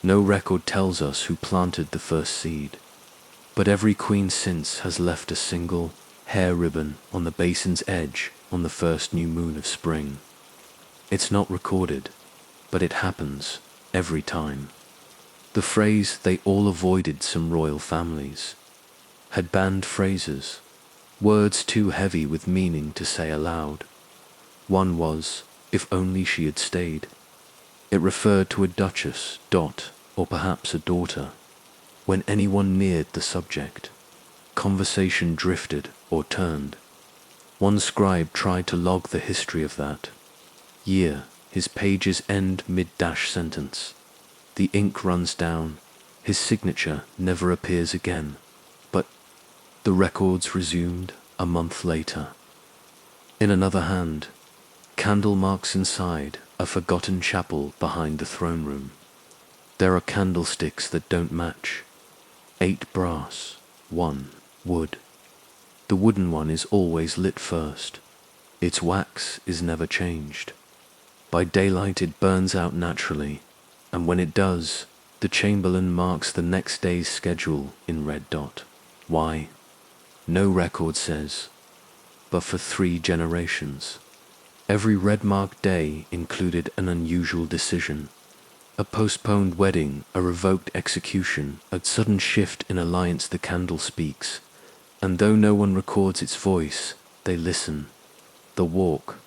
No record tells us who planted the first seed, but every queen since has left a single hair ribbon on the basin's edge on the first new moon of spring. It's not recorded, but it happens every time. The phrase "they all avoided some royal families" had banned phrases, words too heavy with meaning to say aloud. One was, "if only she had stayed." It referred to a duchess, or perhaps a daughter. When anyone neared the subject, conversation drifted or turned. One scribe tried to log the history of that year. His pages end mid-sentence. The ink runs down. His signature never appears again. But the records resumed a month later. In another hand, candle marks inside a forgotten chapel behind the throne room. There are candlesticks that don't match. 8 brass, 1 wood. The wooden one is always lit first. Its wax is never changed. By daylight it burns out naturally, and when it does, the chamberlain marks the next day's schedule in red dot. Why? No record says, but for 3 generations. Every red-marked day included an unusual decision. A postponed wedding, a revoked execution, a sudden shift in alliance. The candle speaks, and though no one records its voice, they listen. The walk.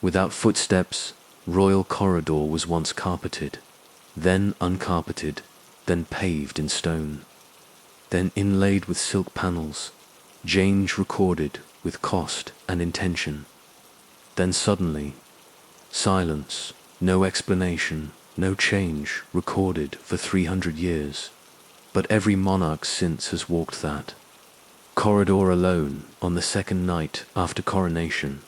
Without footsteps, royal corridor was once carpeted, then uncarpeted, then paved in stone, then inlaid with silk panels, change recorded with cost and intention. Then suddenly, silence, no explanation, no change recorded for 300 years. But every monarch since has walked that corridor alone on the second night after coronation.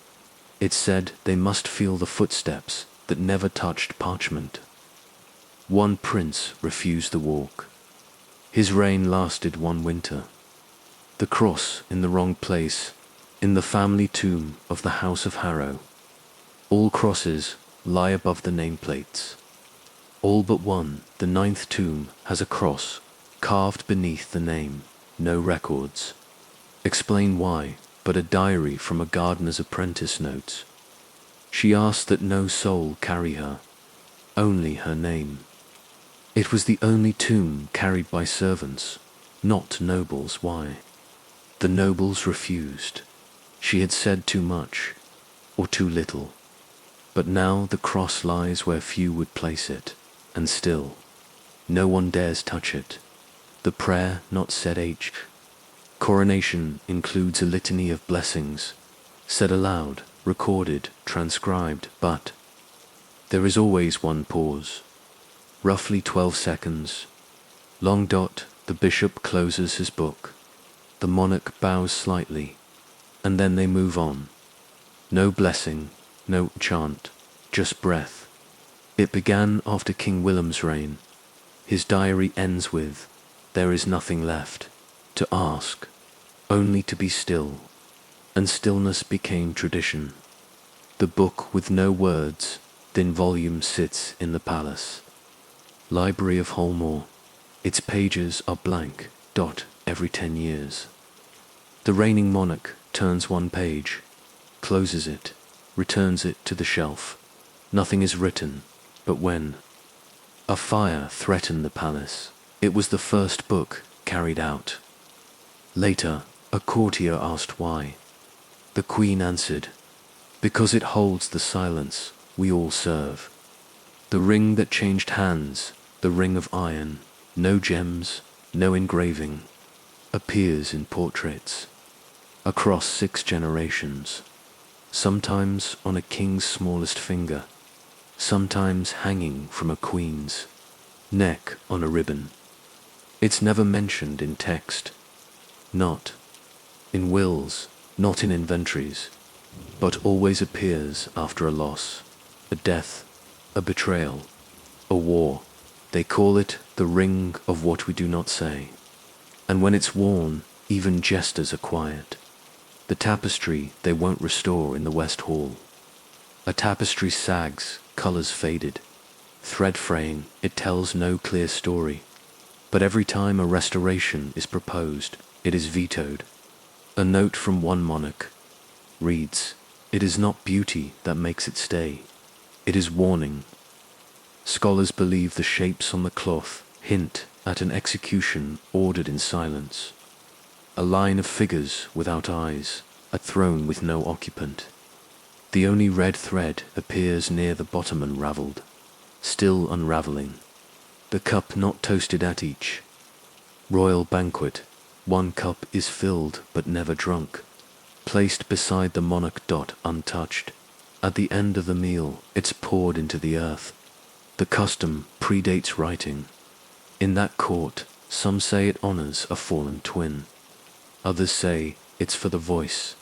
It said they must feel the footsteps that never touched parchment. One prince refused the walk. His reign lasted 1 winter. The cross in the wrong place, in the family tomb of the House of Harrow. All crosses lie above the nameplates. All but one, the 9th tomb, has a cross carved beneath the name. No records. Explain why. but a diary from a gardener's apprentice notes. She asked that no soul carry her, only her name. It was the only tomb carried by servants, not nobles. Why? The nobles refused. She had said too much, or too little. But now the cross lies where few would place it, and still, no one dares touch it. The prayer not said H. Coronation includes a litany of blessings, said aloud, recorded, transcribed, but there is always one pause, roughly 12 seconds. Long dot, the bishop closes his book. The monarch bows slightly, and then they move on. No blessing, no chant, just breath. It began after King William's reign. His diary ends with, "There is nothing left to ask, only to be still," and stillness became tradition. The book with no words, thin volume sits in the palace. Library of Holmore. Its pages are blank, dot every 10 years. The reigning monarch turns one page, closes it, returns it to the shelf. Nothing is written, but when a fire threatened the palace, it was the first book carried out. Later, a courtier asked why. The queen answered, "Because it holds the silence we all serve." The ring that changed hands, the ring of iron, no gems, no engraving, appears in portraits, across 6 generations, sometimes on a king's smallest finger, sometimes hanging from a queen's neck on a ribbon. It's never mentioned in text, not in wills, not in inventories, but always appears after a loss, a death, a betrayal, a war. They call it the ring of what we do not say. And when it's worn, even jesters are quiet. The tapestry they won't restore in the West Hall. A tapestry sags, colors faded. Thread fraying, it tells no clear story. But every time a restoration is proposed, it is vetoed. A note from one monarch reads, "It is not beauty that makes it stay. It is warning." Scholars believe the shapes on the cloth hint at an execution ordered in silence. A line of figures without eyes, a throne with no occupant. The only red thread appears near the bottom unraveled, still unraveling. The cup not toasted at each royal banquet, one cup is filled but never drunk, placed beside the monarch dot untouched. At the end of the meal, it's poured into the earth. The custom predates writing. In that court, some say it honors a fallen twin. Others say it's for the voice.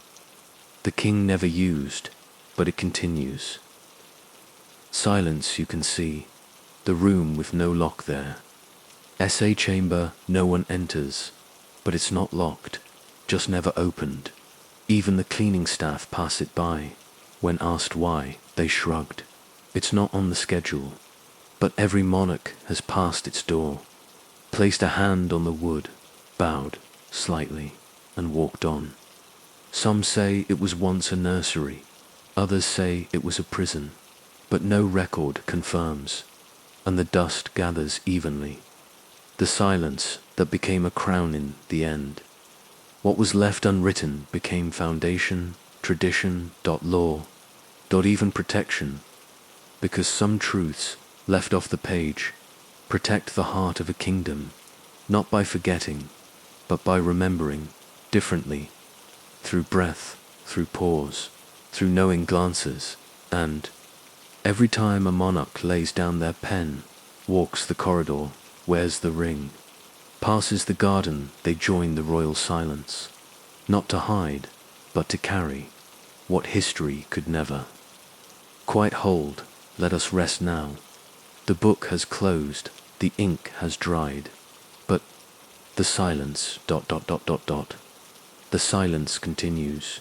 The king never used, but it continues. Silence you can see, the room with no lock there. Essay chamber no one enters, but it's not locked, just never opened. Even the cleaning staff pass it by. When asked why, they shrugged. It's not on the schedule. But every monarch has passed its door, placed a hand on the wood, bowed slightly, and walked on. Some say it was once a nursery, others say it was a prison, but no record confirms, and the dust gathers evenly. The silence that became a crown in the end. What was left unwritten became foundation, tradition, law, even protection, because some truths left off the page protect the heart of a kingdom, not by forgetting, but by remembering differently, through breath, through pause, through knowing glances, and every time a monarch lays down their pen, walks the corridor, wears the ring, passes the garden, they join the royal silence, not to hide, but to carry what history could never quite hold. Let us rest now. The book has closed, the ink has dried, but the silence, The silence continues.